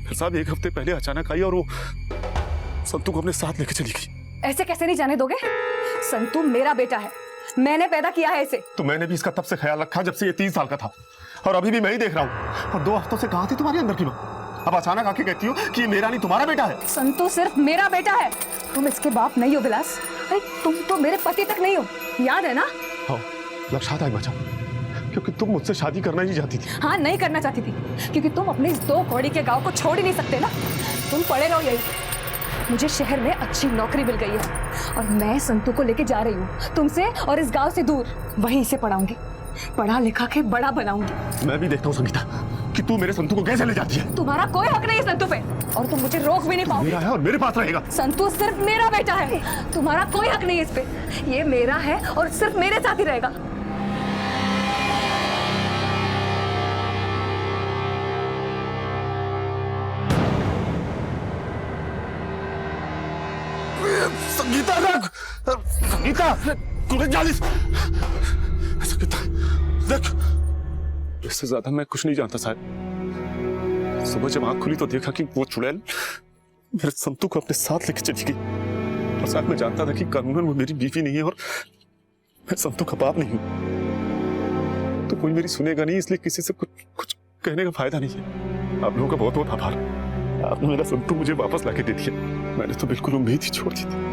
फिर साहब एक हफ्ते पहले अचानक आई और वो संतू को अपने साथ लेके चली गई। ऐसे कैसे नहीं जाने दोगे? संतू मेरा बेटा है, मैंने पैदा किया है इसे। तो मैंने भी इसका तब से ख्याल रखा जब से ये 3 साल का था और अभी भी मैं ही देख रहा हूँ। और 2 हफ्तों से कहाँ थी तुम्हारी अंदर की माँ? अब अचानक आके कहती हो कि ये मेरा नहीं तुम्हारा बेटा है। संतू सिर्फ मेरा बेटा है, तुम इसके बाप नहीं हो विलास। अरे तुम तो मेरे पति तक नहीं हो, याद है ना? हाँ, लक्षात आई बचा, क्योंकि तुम मुझसे शादी करना ही चाहती थी। हाँ, नहीं करना चाहती थी क्योंकि तुम अपने इस 2 कौड़ी के गांव को छोड़ ही नहीं सकते ना। तुम पड़े रहो यही। मुझे शहर में अच्छी नौकरी मिल गई है और मैं संतू को लेके जा रही हूँ तुमसे और इस गांव से दूर। वहीं इसे पढ़ाऊंगी, पढ़ा लिखा के बड़ा बनाऊंगी। मैं भी देखता हूँ संगीता कि तू मेरे संतू को कैसे ले जाती है। तुम्हारा कोई हक नहीं है संतू पे और तुम मुझे रोक भी नहीं पाओगे। मेरा है और मेरे पास रहेगा। संतू सिर्फ मेरा बेटा है, तुम्हारा कोई हक नहीं है इस पे। ये मेरा है और सिर्फ मेरे साथ ही रहेगा। संगीता रख, संगीता तूने जालिस। संगीता देख, इससे ज्यादा मैं कुछ नहीं जानता साहब। सुबह जब आंख खुली तो देखा कि वो चुड़ैल मेरे संतू को अपने साथ लेके चली गई और साथ में जानता था कि कानूनन वो मेरी बीवी नहीं है और मैं संतू का बाप नहीं हूं। तो कोई मेरी सुनेगा नहीं, इसलिए किसी से कुछ कहने का फायदा नहीं है। आप लोगों का बहुत बहुत आभार। आपने मेरा संतू मुझे वापस लाके दे दिया। मैंने तो बिल्कुल उम्मीद ही छोड़ दी थी।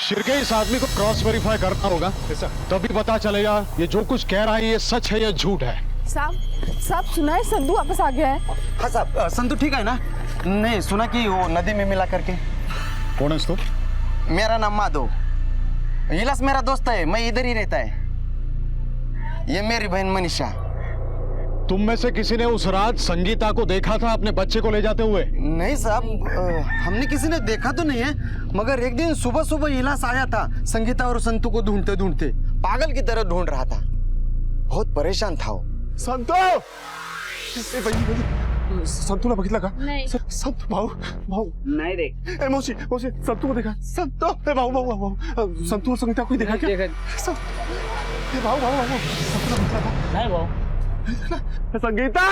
शिरके इस आदमी को क्रॉस वेरीफाई करना होगा, तभी पता चलेगा ये जो कुछ कह रहा है ये सच है या झूठ है। साहब सुना है संतू वापस आ गया है? हाँ साहब, संतू ठीक है ना? नहीं सुना कि वो नदी में मिला करके। कौन है तो? मेरा नाम माधव, इलास मेरा दोस्त है, मैं इधर ही रहता है। ये मेरी बहन मनीषा। तुम में से किसी ने उस रात संगीता को देखा था अपने बच्चे को ले जाते हुए? नहीं साहब, हमने किसी ने देखा तो नहीं है, मगर एक दिन सुबह सुबह इलास आया था संगीता और संतू को ढूंढते ढूंढते, पागल की तरह ढूंढ रहा था। बहुत परेशान था वो। संतू, संतूला बघितला का? नहीं। संतू भाऊ नहीं देख। ए मौसी संतू को देखा? संतू भाऊ संतू और संगीता को देखा क्या? भाऊ संतूला बघितला का? नहीं भाऊ। संगीता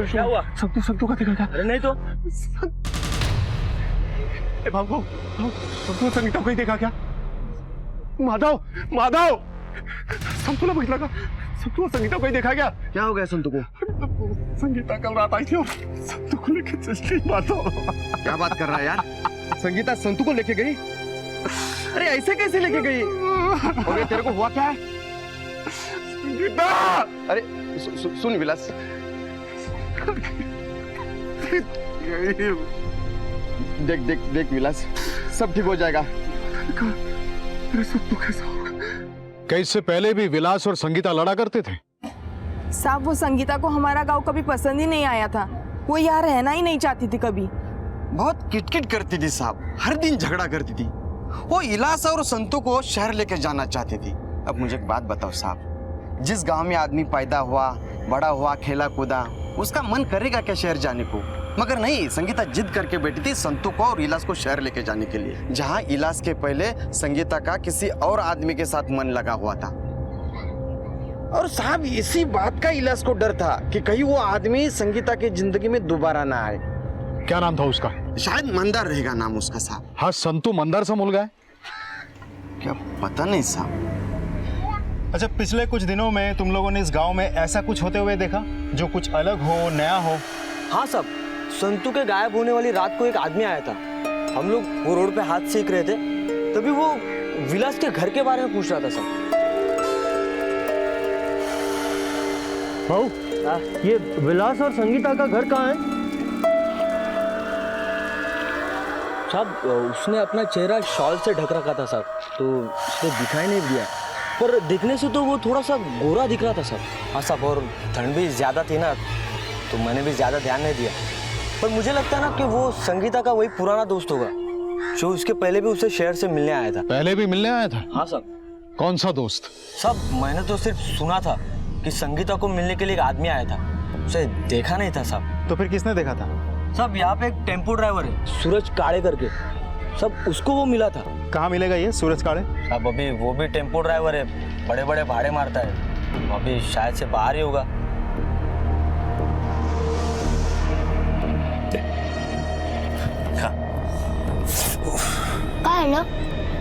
क्या हुआ? संतू का देखा क्या? अरे नहीं तो। भाऊ संतू और संगीता को ही देखा क्या? माधव संतूला बघितला का? संतू और संगीता को ही देखा क्या? क्या हो गया संतू को? संगीता कल रात आई थी और संतू को लेके चली गई। माधव क्या बात कर रहा है यार? संगीता संतू को लेके गई? अरे ऐसे कैसे लेके गई? और तेरे को हुआ क्या है? संगीता! अरे सुन विलास, देख विलास, सब ठीक हो जाएगा। मेरे संतू कैसा होगा? क्या इससे पहले भी विलास और संगीता लड़ा करते थे? साहब वो संगीता को हमारा गांव कभी पसंद ही नहीं आया था, वो यहाँ रहना ही नहीं चाहती थी कभी। बहुत किटकिट करती थी साहब, हर दिन झगड़ा करती थी। वो इलास और संतू को शहर लेकर जाना चाहती थी। अब मुझे एक बात बताओ साहब, जिस गांव में आदमी पैदा हुआ, बड़ा हुआ, खेला कूदा, उसका मन करेगा क्या शहर जाने को? मगर नहीं, संगीता जिद करके बैठी थी संतू को और इलास को शहर लेके जाने के लिए, जहां इलास के पहले संगीता का किसी और आदमी के साथ मन लगा हुआ था। और साहब इसी बात का इलास को डर था कि कहीं वो आदमी संगीता की जिंदगी में दोबारा ना आए। क्या नाम था उसका? शायद मंदार रहेगा नाम उसका साहब। हाँ, संतू मंदार से मुल गए? क्या पता नहीं साहब। अच्छा, पिछले कुछ दिनों में तुम लोगों ने इस गांव में ऐसा कुछ होते हुए देखा जो कुछ अलग हो, नया हो? हाँ साहब, संतू के गायब होने वाली रात को एक आदमी आया था। हम लोग वो रोड पे हाथ सेक रहे थे, तभी वो विलास के घर के बारे में पूछ रहा था साहब। भाऊ, ये विलास और संगीता का घर कहाँ है? साहब, उसने अपना चेहरा शॉल से ढक रखा था साहब, तो उसने दिखाई नहीं दिया, पर दिखने से तो वो थोड़ा सा गोरा दिख रहा था साहब। हाँ साहब, और ठंड भी ज़्यादा थी ना, तो मैंने भी ज़्यादा ध्यान नहीं दिया, पर मुझे लगता है ना कि वो संगीता का वही पुराना दोस्त होगा जो उसके पहले भी उसे शहर से मिलने आया था। पहले भी मिलने आया था? हाँ साहब। कौन सा दोस्त? साहब, मैंने तो सिर्फ सुना था कि संगीता को मिलने के लिए एक आदमी आया था, उसे देखा नहीं था साहब। तो फिर किसने देखा था? साहब, यहाँ पे एक टेम्पो ड्राइवर है सूरज काड़े करके, सब उसको वो मिला था। कहाँ मिलेगा ये सूरज काड़े? अब अभी वो भी टेम्पो ड्राइवर है, बड़े बड़े भाड़े मारता है, अभी शायद से बाहर ही होगा। हेलो,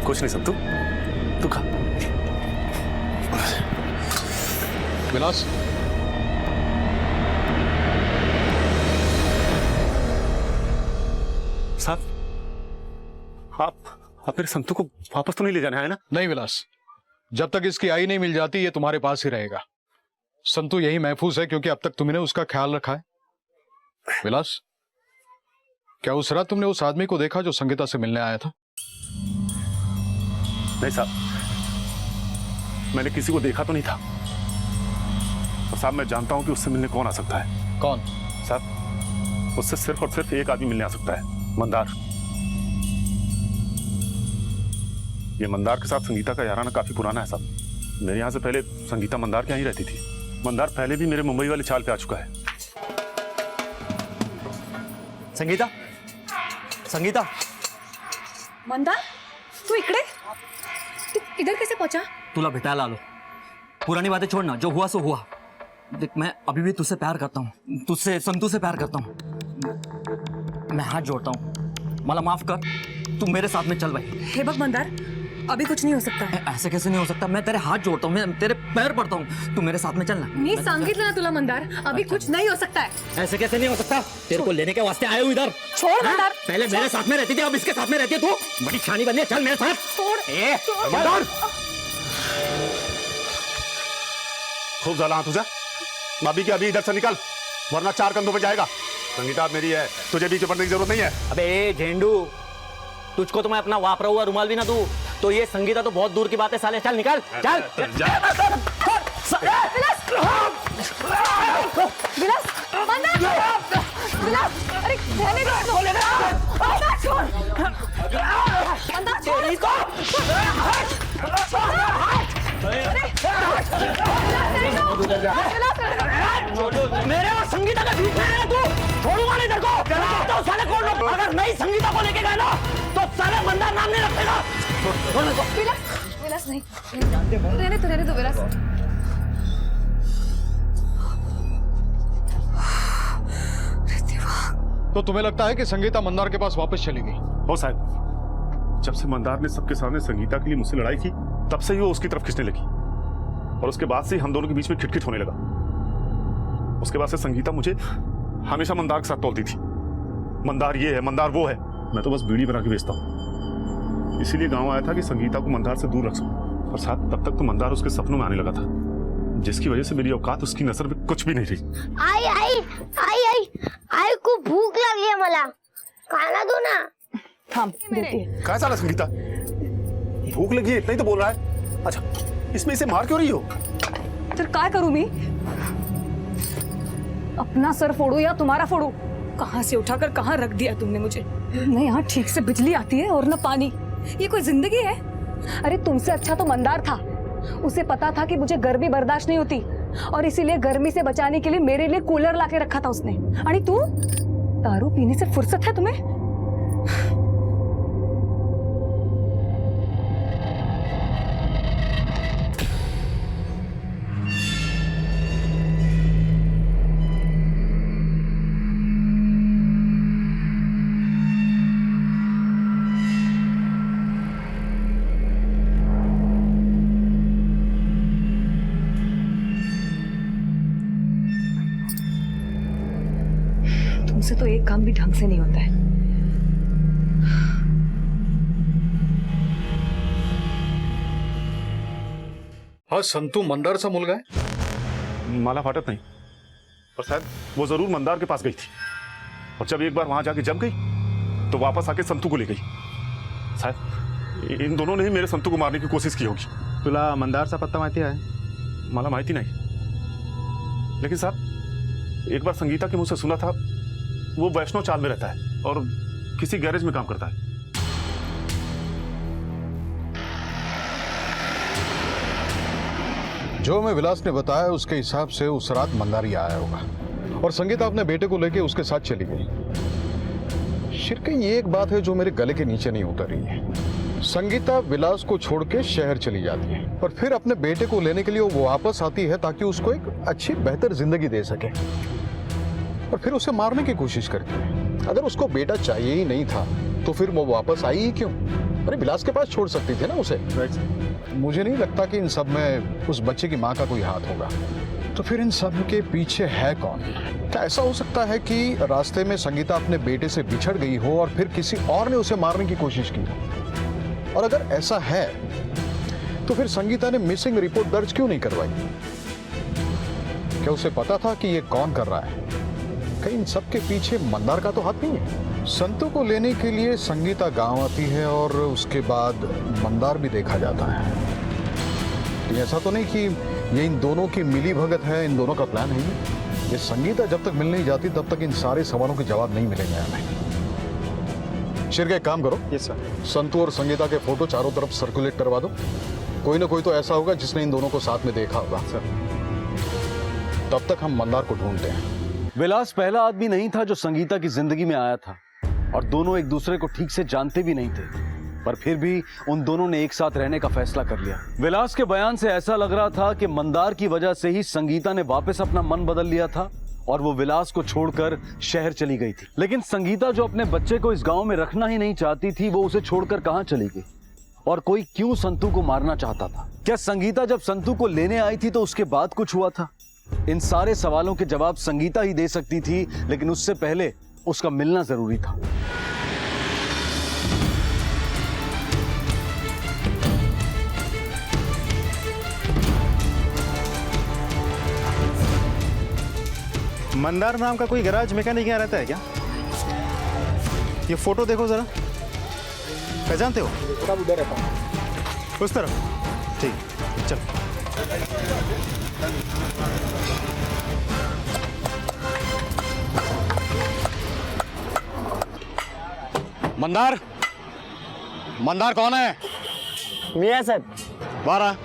कुछ नहीं संतू, तू खा। विलास, साहब, आप मेरे संतू को वापस तो नहीं ले जाना है ना? नहीं विलास, जब तक इसकी आई नहीं मिल जाती ये तुम्हारे पास ही रहेगा। संतू यही महफूज है क्योंकि अब तक तुमने उसका ख्याल रखा है। विलास, क्या उस रात तुमने उस आदमी को देखा जो संगीता से मिलने आया था? नहीं साहब, मैंने किसी को देखा तो नहीं था, और साहब मैं जानता हूं कि उससे मिलने कौन आ सकता है। कौन? साहब, उससे सिर्फ और सिर्फ एक आदमी मिलने आ सकता है, मंदार। ये मंदार के साथ संगीता का याराना काफी पुराना है साहब। मेरे यहाँ से पहले संगीता मंदार के यहाँ ही रहती थी। मंदार पहले भी मेरे मुंबई वाले चाल पे आ चुका है। संगीता, संगीता। मंदार, तू इकडे? तू इधर कैसे पहुंचा? तुला भेटायला आलो। पुरानी बातें छोड़ना, जो हुआ सो हुआ। देख, मैं अभी भी तुझसे प्यार करता हूँ, तुझसे संतू से प्यार करता हूँ। मैं हाथ जोड़ता हूँ, मला माफ कर, तू मेरे साथ में चल भाई। हे बघ मंदार, अभी कुछ नहीं हो सकता है। ऐसे कैसे नहीं हो सकता? मैं तेरे हाथ जोड़ता हूँ, मैं तेरे पैर पड़ता हूँ, तू मेरे साथ में चलना। मी सांगितलं ना तुला मंदार, अभी कुछ नहीं हो सकता है। ऐसे कैसे नहीं हो सकता? तेरे को लेने के वास्ते आए हूँ इधर। छोड़ मंदार। पहले मेरे साथ में रहती थी, अब इसके साथ में रहती है तू। बड़ी शानी बनी है, चल मेरे साथ। छोड़। मंदार, खूब ज़्यादा तुझे। भाभी की अभी इधर से निकल, वरना 4 कंधों पे जाएगा। संगीता मेरी है, तुझे बीच में पड़ने की जरूरत नहीं है। अबे झेंडू, तुझको तो मैं अपना वापरा हुआ रुमाल भी ना दूं, तो ये संगीता तो बहुत दूर की बात है साले। चल निकल, चल। विलास, मंदार, विलास, अरे रहने दो इसको। मंदार छोड़, मंदार छोड़ इसको। मेरे और संगीता का बीच में है तू, छोड़ूंगा नहीं तेरे को। तो साले को अगर नहीं संगीता को लेके गए ना, तो साले मंदार नाम नहीं रखेगा। विलास, विलास नहीं, रहने दो विलास। तो तुम्हें लगता है कि संगीता मंदार के पास वापस चली गई? हो साहब, जब से मंदार ने सबके सामने संगीता के लिए मुझसे लड़ाई की, तब से ही वो उसकी तरफ खींचने लगी, और उसके बाद से हम दोनों के बीच में खिटखिट होने लगा। उसके बाद से संगीता मुझे हमेशा मंदार के साथ तोलती थी। मंदार ये है, मंदार वो है। मैं तो बस बीड़ी बना के बेचता हूँ, इसीलिए गांव आया था कि संगीता को मंदार से दूर रख सकूं। और साथ तब तक तो मंदार उसके सपनों में आने लगा था, जिसकी वजह से मेरी औकात उसकी नजर में कुछ भी नहीं रही। आई आई आई आई आई को भूख लगी है, मला खाना दो ना। थांब, देती है। क्या साला संगीता, भूख लगी है इतना ही तो बोल रहा है। अच्छा, इसमें इसे मार क्यों रही हो? तर काय करूं मी? अपना सर फोड़ू या तुम्हारा फोड़ू? कहाँ से उठाकर कहाँ रख दिया तुमने मुझे? न यहाँ ठीक से बिजली आती है और न पानी। ये कोई जिंदगी है? अरे तुमसे अच्छा तो मंदार था। उसे पता था कि मुझे गर्मी बर्दाश्त नहीं होती, और इसीलिए गर्मी से बचाने के लिए मेरे लिए कूलर लाके रखा था उसने। आणि तू, दारू पीने से फुर्सत है तुम्हें? उनसे तो एक काम भी ढंग से नहीं होता है। हाँ संतू मंदार सा मुलगा है? माला फाटत नहीं, पर शायद वो जरूर मंदार के पास गई थी, और जब एक बार वहां जाके जम गई तो वापस आके संतू को ले गई। शायद इन दोनों ने ही मेरे संतू को मारने की कोशिश की होगी। तुला मंदारचा पत्ता माहिती आहे? मला माहिती नहीं, लेकिन साहब एक बार संगीता के मुंह से सुना था वो वैष्णव चाल में रहता है और किसी गैरेज में काम करता है। जो हमें विलास ने बताया उसके हिसाब से उस रात मंदारी आया होगा और संगीता अपने बेटे को लेके उसके साथ चली गई। शिरके ये एक बात है जो मेरे गले के नीचे नहीं उतर रही है। संगीता विलास को छोड़ के शहर चली जाती है और फिर अपने बेटे को लेने के लिए वो वापस आती है ताकि उसको एक अच्छी बेहतर जिंदगी दे सके, और फिर उसे मारने की कोशिश करती है। अगर उसको बेटा चाहिए ही नहीं था तो फिर वो वापस आई ही क्यों? अरे विलास के पास छोड़ सकती थी ना उसे। मुझे नहीं लगता कि इन सब में उस बच्चे की माँ का कोई हाथ होगा। तो फिर इन सब के पीछे है कौन? क्या ऐसा हो सकता है कि रास्ते में संगीता अपने बेटे से बिछड़ गई हो और फिर किसी और ने उसे मारने की कोशिश की? और अगर ऐसा है तो फिर संगीता ने मिसिंग रिपोर्ट दर्ज क्यों नहीं करवाई? क्या उसे पता था कि ये कौन कर रहा है? कहीं इन सब के पीछे मंदार का तो हाथ नहीं है? संतू को लेने के लिए संगीता गांव आती है और उसके बाद मंदार भी देखा जाता है। ऐसा तो नहीं कि ये इन दोनों की मिली भगत है, इन दोनों का प्लान है? ये संगीता जब तक मिल नहीं जाती तब तक इन सारे सवालों के जवाब नहीं मिलेंगे हमें। शिरके एक काम करो, यस सर, संतू और संगीता के फोटो चारों तरफ सर्कुलेट करवा दो। कोई ना कोई तो ऐसा होगा जिसने इन दोनों को साथ में देखा होगा। सर तब तक हम मंदार को ढूंढते हैं। विलास पहला आदमी नहीं था जो संगीता की जिंदगी में आया था, और दोनों एक दूसरे को ठीक से जानते भी नहीं थे, पर फिर भी उन दोनों ने एक साथ रहने का फैसला कर लिया। विलास के बयान से ऐसा लग रहा था कि मंदार की वजह से ही संगीता ने वापस अपना मन बदल लिया था और वो विलास को छोड़कर शहर चली गई थी। लेकिन संगीता जो अपने बच्चे को इस गांव में रखना ही नहीं चाहती थी, वो उसे छोड़कर कहां चली गई? और कोई क्यों संतू को मारना चाहता था? क्या संगीता जब संतू को लेने आई थी तो उसके बाद कुछ हुआ था? इन सारे सवालों के जवाब संगीता ही दे सकती थी, लेकिन उससे पहले उसका मिलना जरूरी था। मंदार नाम का कोई गैराज मैकेनिक यहाँ रहता है क्या? ये फोटो देखो जरा, पहचानते हो? कब उधर रहता हूँ, उस तरफ। ठीक, चल। मंदार, मंदार कौन है? मियां साहब। बारह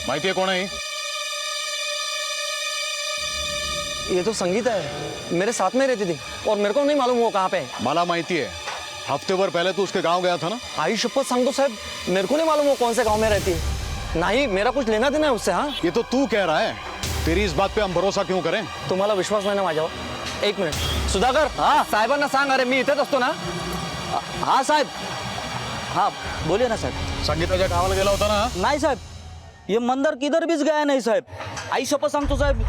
माहिती है कौन है? ये तो संगीता है, मेरे साथ में रहती थी और मेरे को नहीं मालूम वो कहाँ पे है। माला माहिती है, हफ्ते भर पहले तो उसके गांव गया था ना? आई शपथ सांगतो साहब, मेरे को नहीं मालूम वो कौन से गांव में रहती है। नहीं, मेरा कुछ लेना देना है उससे। हाँ, ये तो तू कह रहा है, तेरी इस बात पे हम भरोसा क्यों करें? तुम्हाला विश्वास नाही ना माझ्यावर? एक मिनिट सुधाकर, हाँ साहेबांना सांग, अरे मी इथेच असतो ना। हाँ साहेब, हाँ बोलिए ना साहेब। संगीताच्या गावाला गेला होता ना? नहीं साहब, ये मंदिर किधर भी गया नहीं साहब। आई शपथ सांगतो साहब,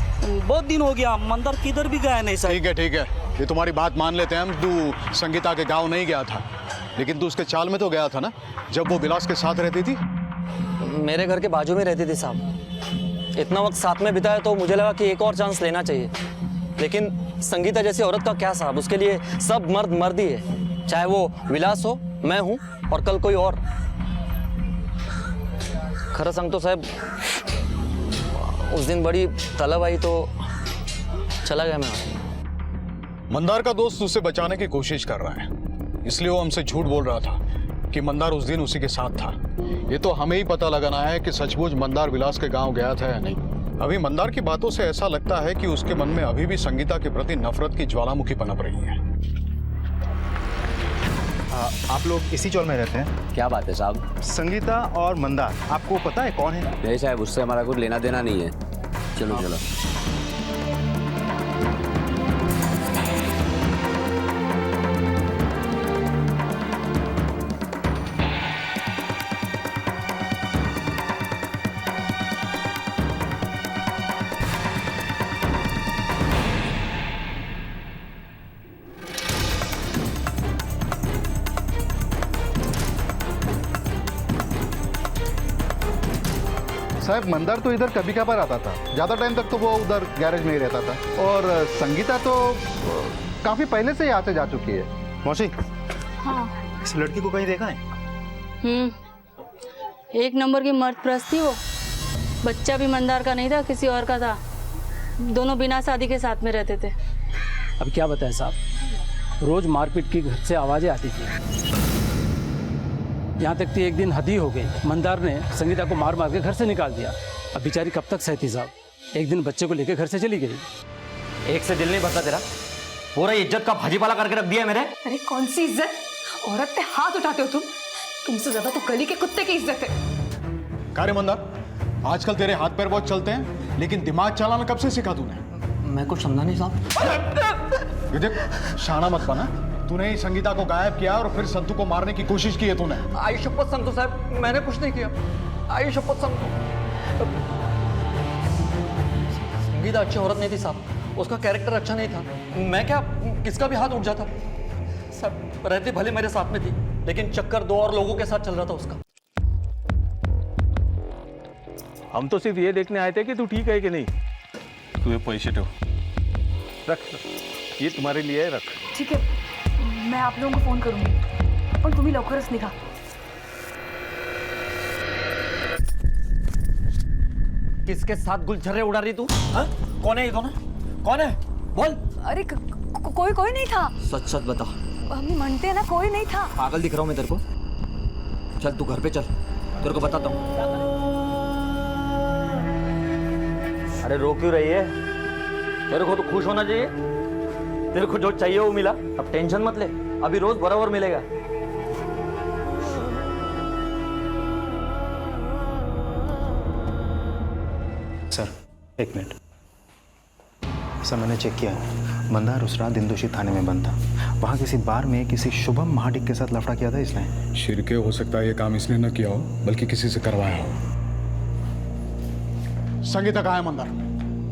बहुत दिन हो गया, मंदिर किधर भी गया नहीं साहब। ठीक है ठीक है, ये तुम्हारी बात मान लेते हैं हम। तू संगीता के गांव नहीं गया था, लेकिन तू उसके चाल में तो गया था ना, जब वो विलास के साथ रहती थी। मेरे घर के बाजू में रहती थी साहब। इतना वक्त साथ में बिताया तो मुझे लगा कि एक और चांस लेना चाहिए, लेकिन संगीता जैसी औरत का क्या साहब, उसके लिए सब मर्द मर्द ही है, चाहे वो विलास हो, मैं हूँ और कल कोई और। खरं सांगतो साहब, उस दिन बड़ी तलब आई तो चला गया मैं। मंदार का दोस्त उसे बचाने की कोशिश कर रहा है, इसलिए वो हमसे झूठ बोल रहा था कि मंदार उस दिन उसी के साथ था। ये तो हमें ही पता लगाना है कि सचमुच मंदार विलास के गांव गया था या नहीं। अभी मंदार की बातों से ऐसा लगता है कि उसके मन में अभी भी संगीता के प्रति नफरत की ज्वालामुखी पनप रही है। आप लोग इसी चौल में रहते हैं? क्या बात है साहब? संगीता और मंदार, आपको पता है कौन है? नहीं साहब, उससे हमारा कुछ लेना देना नहीं है। चलो चलो। साहब मंदार तो इधर कभी कभार आता था, ज़्यादा टाइम तक तो वो उधर गैरेज में ही रहता था। और संगीता तो काफ़ी पहले से यहाँ से जा चुकी है। मौसी, हाँ। इस लड़की को कहीं देखा है? एक नंबर की मर्द प्रस्त थी वो। बच्चा भी मंदार का नहीं था, किसी और का था। दोनों बिना शादी के साथ में रहते थे। अब क्या बताएं साहब, रोज मारपीट की घर से आवाजें आती थी। यहाँ तक कि एक दिन हद ही हो गई, मंदार ने संगीता को मार मार के घर से निकाल दिया। अब बेचारी कब तक सहती साहब, एक दिन बच्चे को लेकर घर से चली गई। एक से दिल नहीं भरता तेरा, पूरा इज्जत का भाजीपाला करके रख दिया मेरे। अरे कौन सी इज्जत, औरत पे हाथ उठाते हो तुम? तुमसे ज्यादा तो गली के कुत्ते की इज्जत है। कार्य मंदार, आजकल तेरे हाथ पैर बहुत चलते हैं, लेकिन दिमाग चलाना कब से सीखा तूने? मैं कुछ समझा नहीं साहब। ये देख, शाना मत बना। तूने ही संगीता को गायब किया और फिर संतू को मारने की कोशिश की है तूने। आई शपथ संतू साहब, मैंने कुछ नहीं किया। आई शपथ संतू। संगीता अच्छी औरत नहीं थी साहब, उसका कैरेक्टर अच्छा नहीं था। मैं क्या, किसका भी हाथ उठ जाता सब। रहती भले मेरे साथ में थी, लेकिन चक्कर दो और लोगों के साथ चल रहा था उसका। हम तो सिर्फ ये देखने आए थे कि तू ठीक है कि नहीं। तू ये पैसे दो, रख, ये तुम्हारे लिए है, रख। ठीक है, मैं आप लोगों को फोन करूंगी, पण तुम्ही लवकरच निघा। किसके साथ गुलछर्रे उड़ा रही तू? कौन है ये दोनों? कौन है? बोल। अरे कोई नहीं था। सच सच बता। हम मानते हैं ना, कोई नहीं था। पागल दिख रहा हूं मैं तेरे को? चल तू घर पे चल, तेरे को बताता हूँ। अरे रो क्यों रही है? तेरे को तो खुश होना चाहिए। तेरे को जो चाहिए वो मिला, अब टेंशन मत ले, अभी रोज बराबर मिलेगा। सर, एक मिनट। सर, मैंने चेक किया, मंदार उस रात दिनदोशी थाने में बंद था। वहाँ किसी बार में किसी शुभम महाडिक के साथ लफड़ा किया था इसने। शिरके हो सकता है ये काम इसने न किया हो, बल्कि किसी से करवाया हो। संगीता कहाँ है मंदार?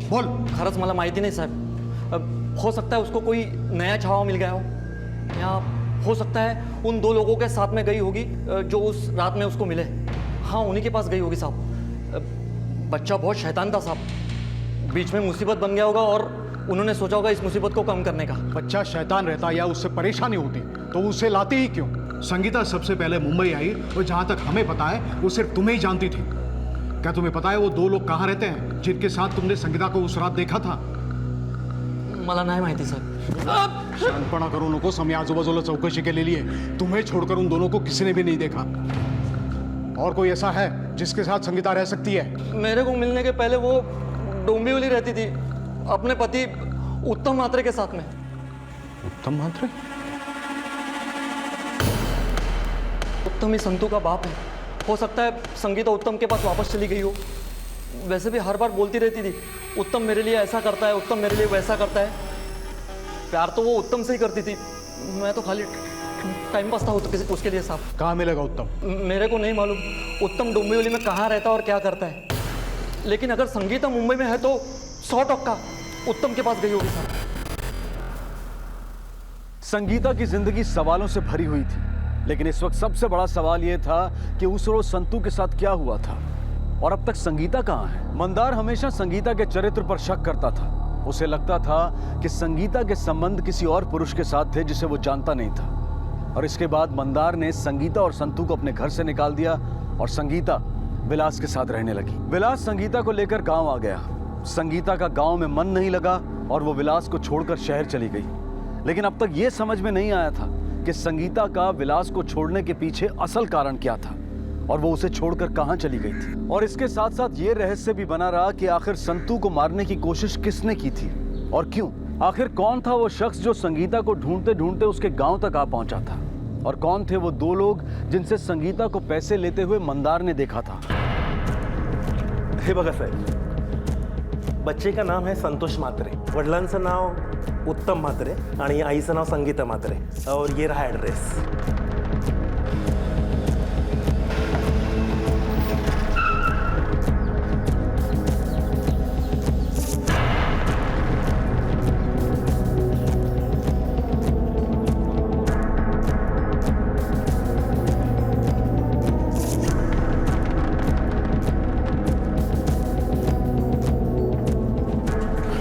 बोल। खरंच मला माहिती नहीं साहब। अब हो सकता है उसको कोई नया छावा मिल गया हो, या हो सकता है उन दो लोगों के साथ में गई होगी जो उस रात में उसको मिले। हाँ, उन्हीं के पास गई होगी साहब। बच्चा बहुत शैतान था साहब, बीच में मुसीबत बन गया होगा और उन्होंने सोचा होगा इस मुसीबत को कम करने का। बच्चा शैतान रहता या उससे परेशानी होती तो उसे लाती ही क्यों? संगीता सबसे पहले मुंबई आई और जहां तक हमें पता है वो सिर्फ तुम्हें ही जानती थी। क्या तुम्हें पता है वो दो लोग कहाँ रहते हैं जिनके साथ तुमने संगीता को उस रात देखा था? मला नाही माहिती साहब। शांतपणा करू नको, समय आजूबाजूला चौकशी केलेली आहे। तुम्हें छोड़कर उन दोनों को किसी ने भी नहीं देखा। और कोई ऐसा है जिसके साथ संगीता रह सकती है? मेरे को मिलने के पहले वो डोंबिवली रहती थी अपने पति उत्तम मात्रे के साथ में। उत्तम मात्रे? उत्तम ही संतू का बाप है। हो सकता है संगीता उत्तम के पास वापस चली गई हो। वैसे भी हर बार बोलती रहती थी, उत्तम मेरे लिए ऐसा करता है, उत्तम मेरे लिए वैसा करता है। प्यार तो वो उत्तम से ही करती थी, मैं तो खाली टाइम पास था उसके लिए साहब। कहाँ मिलेगा उत्तम? मेरे को नहीं मालूम उत्तम डोंबिवली में कहाँ रहता है और क्या करता है, लेकिन अगर संगीता मुंबई में है तो 100% उत्तम के पास गई होगी साहब। संगीता की जिंदगी सवालों से भरी हुई थी, लेकिन इस वक्त सबसे बड़ा सवाल यह था कि उस रोज संतू के साथ क्या हुआ था और अब तक संगीता कहाँ है। मंदार हमेशा संगीता के चरित्र पर शक करता था। उसे लगता था कि संगीता के संबंध किसी और पुरुष के साथ थे जिसे वो जानता नहीं था। और इसके बाद मंदार ने संगीता और संतू को अपने घर से निकाल दिया और संगीता विलास के साथ रहने लगी। विलास संगीता को लेकर गांव आ गया। संगीता का गांव में मन नहीं लगा और वो विलास को छोड़कर शहर चली गई। लेकिन अब तक ये समझ में नहीं आया था कि संगीता का विलास को छोड़ने के पीछे असल कारण क्या था और वो उसे छोड़कर कहां चली गई थी। और इसके साथ साथ ये रहस्य भी बना रहा कि आखिर संतू को मारने की कोशिश किसने की थी और क्यों। आखिर कौन था वो शख्स जो संगीता को ढूंढते ढूंढते उसके गांव तक आ पहुंचा था और कौन थे वो दो लोग जिनसे संगीता को पैसे लेते हुए मंदार ने देखा था। हे बघा साहेब, बच्चे का नाम है संतोष म्हात्रे, वडिलांचं नाव उत्तम म्हात्रे आणि आईचं नाव संगीता म्हात्रे और ये रहा एड्रेस।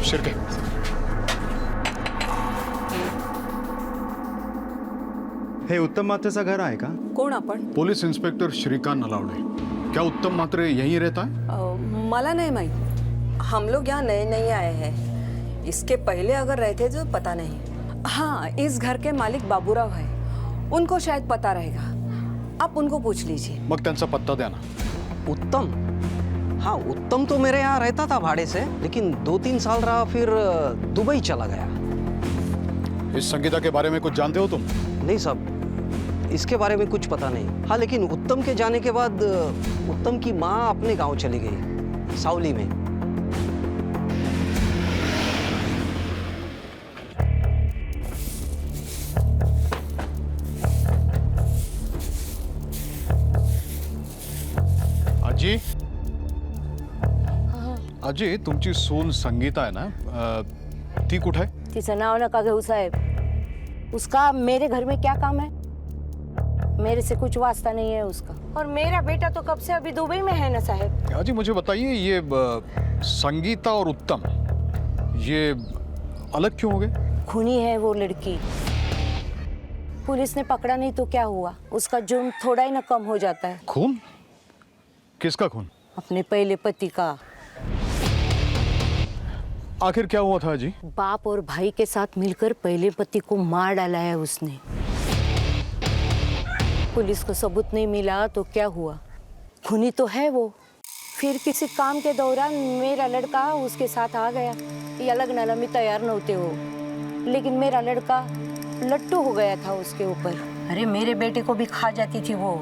शिरके। हे उत्तम मात्रेचा घर आहे का? कोण आपण? Police inspector Shrikant Nalawade. क्या उत्तम मात्रे यहीं रहता है? मला नहीं मालूम, हम लोग यहाँ नए नए आए हैं। इसके पहले अगर रहते तो पता नहीं। हाँ, इस घर के मालिक बाबूराव है, उनको शायद पता रहेगा, आप उनको पूछ लीजिए। मग त्यांचा पत्ता द्या ना। उत्तम? हाँ, उत्तम तो मेरे यहाँ रहता था भाड़े से, लेकिन 2-3 साल रहा, फिर दुबई चला गया। इस संगीता के बारे में कुछ जानते हो तुम? नहीं साहब, इसके बारे में कुछ पता नहीं। हाँ, लेकिन उत्तम के जाने के बाद उत्तम की माँ अपने गांव चली गई, सावली में। आजी, आजी तुमची सून संगीता आहे ना, ती कुठे आहे? तिचं नाव नका घेऊ साहेब, उसका मेरे घर में क्या काम है? मेरे से कुछ वास्ता नहीं है उसका। और मेरा बेटा तो कब से अभी दुबई में है ना साहब। आजी मुझे बताइए, ये संगीता और उत्तम ये अलग क्यों हो गए? खूनी है वो लड़की, पुलिस ने पकड़ा नहीं तो क्या हुआ, उसका जुर्म थोड़ा ही ना कम हो जाता है। खून? किसका खून? अपने पहले पति का। आखिर क्या हुआ था जी? बाप और भाई के साथ मिलकर पहले पति को मार डाला है उसने। पुलिस को सबूत नहीं मिला तो क्या हुआ, खूनी तो है वो। फिर किसी काम के दौरान मेरा लड़का उसके साथ आ गया, या लगना में तैयार नहोते हो, लेकिन मेरा लड़का लट्टू हो गया था उसके ऊपर। अरे मेरे बेटे को भी खा जाती थी वो।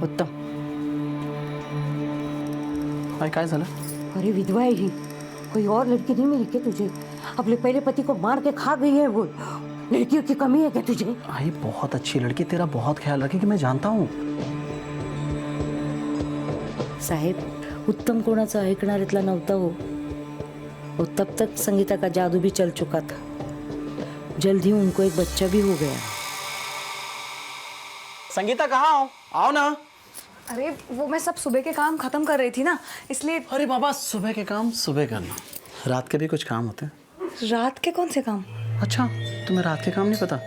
उत्तम, काय झालं? अरे विधवा है ही, कोई और लड़की नहीं मिली क्या तुझे? अपने पहले पति को मार के खा गई है वो। लड़कियों की कमी है क्या तुझे? आई बहुत अच्छी लड़की, तेरा बहुत ख्याल रखेगी, मैं जानता हूँ। साहेब, उत्तम कोणाचा ऐकणाऱ्यातला नव्हता हो, और तब तक संगीता का जादू भी चल चुका था। जल्द ही उनको एक बच्चा भी हो गया। संगीता कहाँ हो? आओ ना। अरे वो मैं सब सुबह के काम खत्म कर रही थी ना, इसलिए। अरे बाबा, सुबह के काम सुबह करना, रात के भी कुछ काम होते हैं। रात के कौन से काम? अच्छा, तुम्हें रात के काम नहीं पता?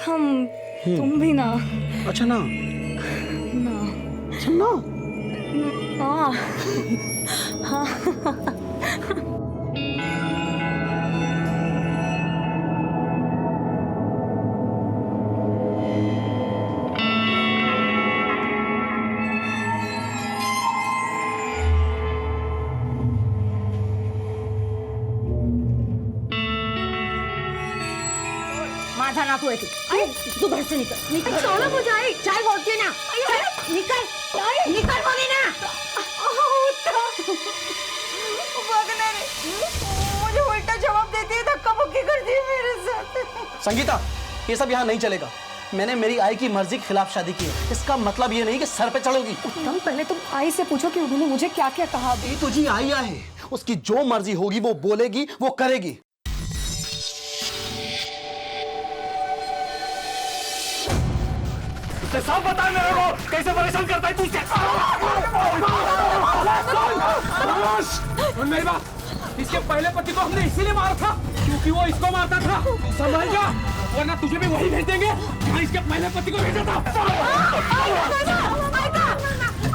तुम भी ना। अच्छा ना। ना। हाँ। हाँ। माझा नातू है तू। अरे तू घर से निकल, निकल। छोड़ो मुझे, चाय बोलती है ना। निकल, निकल बोली ना। मुझे उल्टा जवाब देती है, धक्का मुक्की करती है मेरे साथ। संगीता, ये सब यहाँ नहीं चलेगा। मैंने मेरी आई की मर्जी के खिलाफ शादी की है, इसका मतलब ये नहीं कि सर पे चढ़ोगी। उत्तम, पहले तुम आई से पूछो कि उन्होंने मुझे क्या क्या कहा। ये तुझी आई है, उसकी जो मर्जी होगी वो बोलेगी, वो करेगी। सब बता मेरे को, कैसे परेशान करता है तू इसे? मेरी बात, इसके पहले पति को हमने इसीलिए मारा था क्योंकि वो इसको मारता था। संभाल जा, वरना तुझे भी वही भेज देंगे जहाँ इसके पहले पति को भेजा था।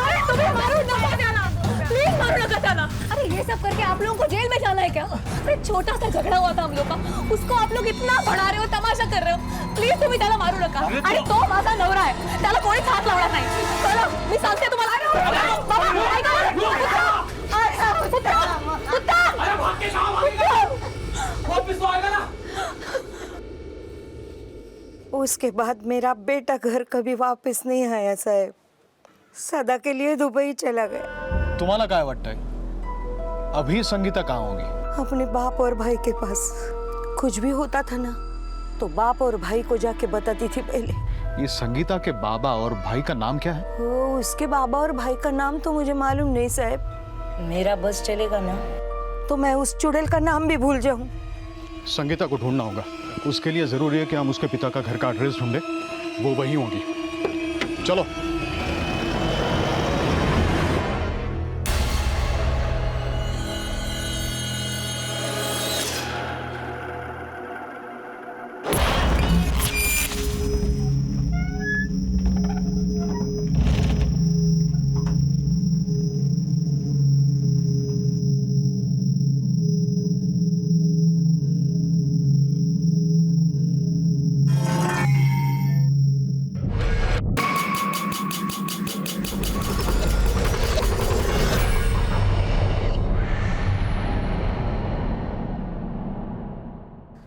अरे तुम्हें मारो ना जाना, प्लीज मारो ना जाना। अरे ये सब करके आप लोगों को जेल में जाना है क्या? अरे छोटा सा झगड़ा हुआ था हम लोग का, उसको आप लोग इतना बढ़ा रहे हो, तमाशा कर रहे हो। प्लीज तुम्ही त्याला मारू नका। अरे तो माझा नवरा आहे, त्याला कोणीच हात लावणार नाही। चलो मी सांगते तुम्हाला। उसके बाद मेरा बेटा घर कभी वापस नहीं आया साहब, सदा के लिए दुबई चला गया। तुम्हाला काय वाटतंय, अभी संगीता कहाँ होगी? अपने बाप और भाई के पास। कुछ भी होता था ना तो बाप और भाई को जाके बताती थी पहले। ये संगीता के बाबा और भाई का नाम क्या है? वो उसके बाबा और भाई का नाम तो मुझे मालूम नहीं साहब। मेरा बस चलेगा ना तो मैं उस चुड़ैल का नाम भी भूल जाऊं। संगीता को ढूंढना होगा, उसके लिए जरूरी है कि हम उसके पिता का घर का एड्रेस ढूंढे, वो वहीं होगी। चलो।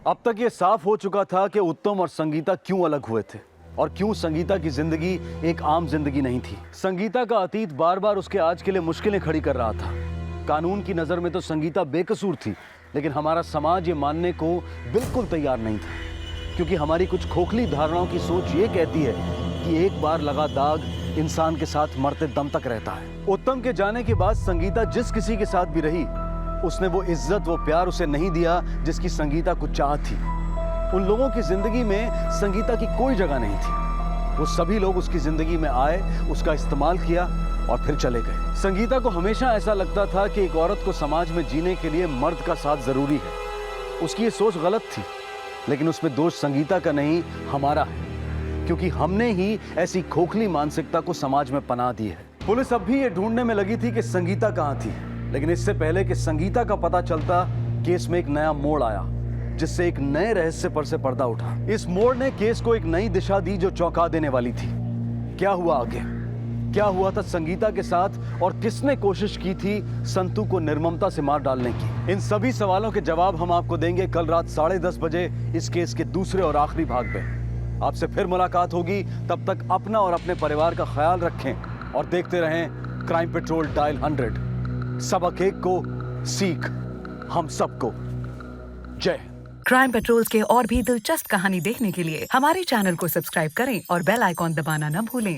अब तक ये साफ हो चुका था कि उत्तम और संगीता क्यों अलग हुए थे और क्यों संगीता की जिंदगी एक आम जिंदगी नहीं थी। संगीता का अतीत बार बार उसके आज के लिए मुश्किलें खड़ी कर रहा था। कानून की नजर में तो संगीता बेकसूर थी, लेकिन हमारा समाज ये मानने को बिल्कुल तैयार नहीं था, क्योंकि हमारी कुछ खोखली धारणाओं की सोच ये कहती है कि एक बार लगा दाग इंसान के साथ मरते दम तक रहता है। उत्तम के जाने के बाद संगीता जिस किसी के साथ भी रही, उसने वो इज्जत वो प्यार उसे नहीं दिया जिसकी संगीता को चाह थी। उन लोगों की जिंदगी में संगीता की कोई जगह नहीं थी। वो सभी लोग उसकी जिंदगी में आए, उसका इस्तेमाल किया और फिर चले गए। संगीता को हमेशा ऐसा लगता था कि एक औरत को समाज में जीने के लिए मर्द का साथ जरूरी है। उसकी ये सोच गलत थी, लेकिन उसमें दोष संगीता का नहीं, हमारा है, क्योंकि हमने ही ऐसी खोखली मानसिकता को समाज में पनाह दी है। पुलिस अब भी ये ढूंढने में लगी थी कि संगीता कहां थी, लेकिन इससे पहले कि संगीता का पता चलता, केस में एक नया मोड़ आया, जिससे एक नए रहस्य पर से पर्दा उठा। इस मोड़ ने केस को एक नई दिशा दी जो चौंका देने वाली थी। क्या हुआ आगे? क्या हुआ था संगीता के साथ और किसने कोशिश की थी संतू को निर्ममता से मार डालने की? इन सभी सवालों के जवाब हम आपको देंगे कल रात 10:30 बजे इस केस के दूसरे और आखिरी भाग में। आपसे फिर मुलाकात होगी, तब तक अपना और अपने परिवार का ख्याल रखें और देखते रहें क्राइम पेट्रोल डायल 100। सबक एक को, सीख हम सबको। जय। क्राइम पेट्रोल के और भी दिलचस्प कहानी देखने के लिए हमारे चैनल को सब्सक्राइब करें और बेल आइकॉन दबाना न भूलें।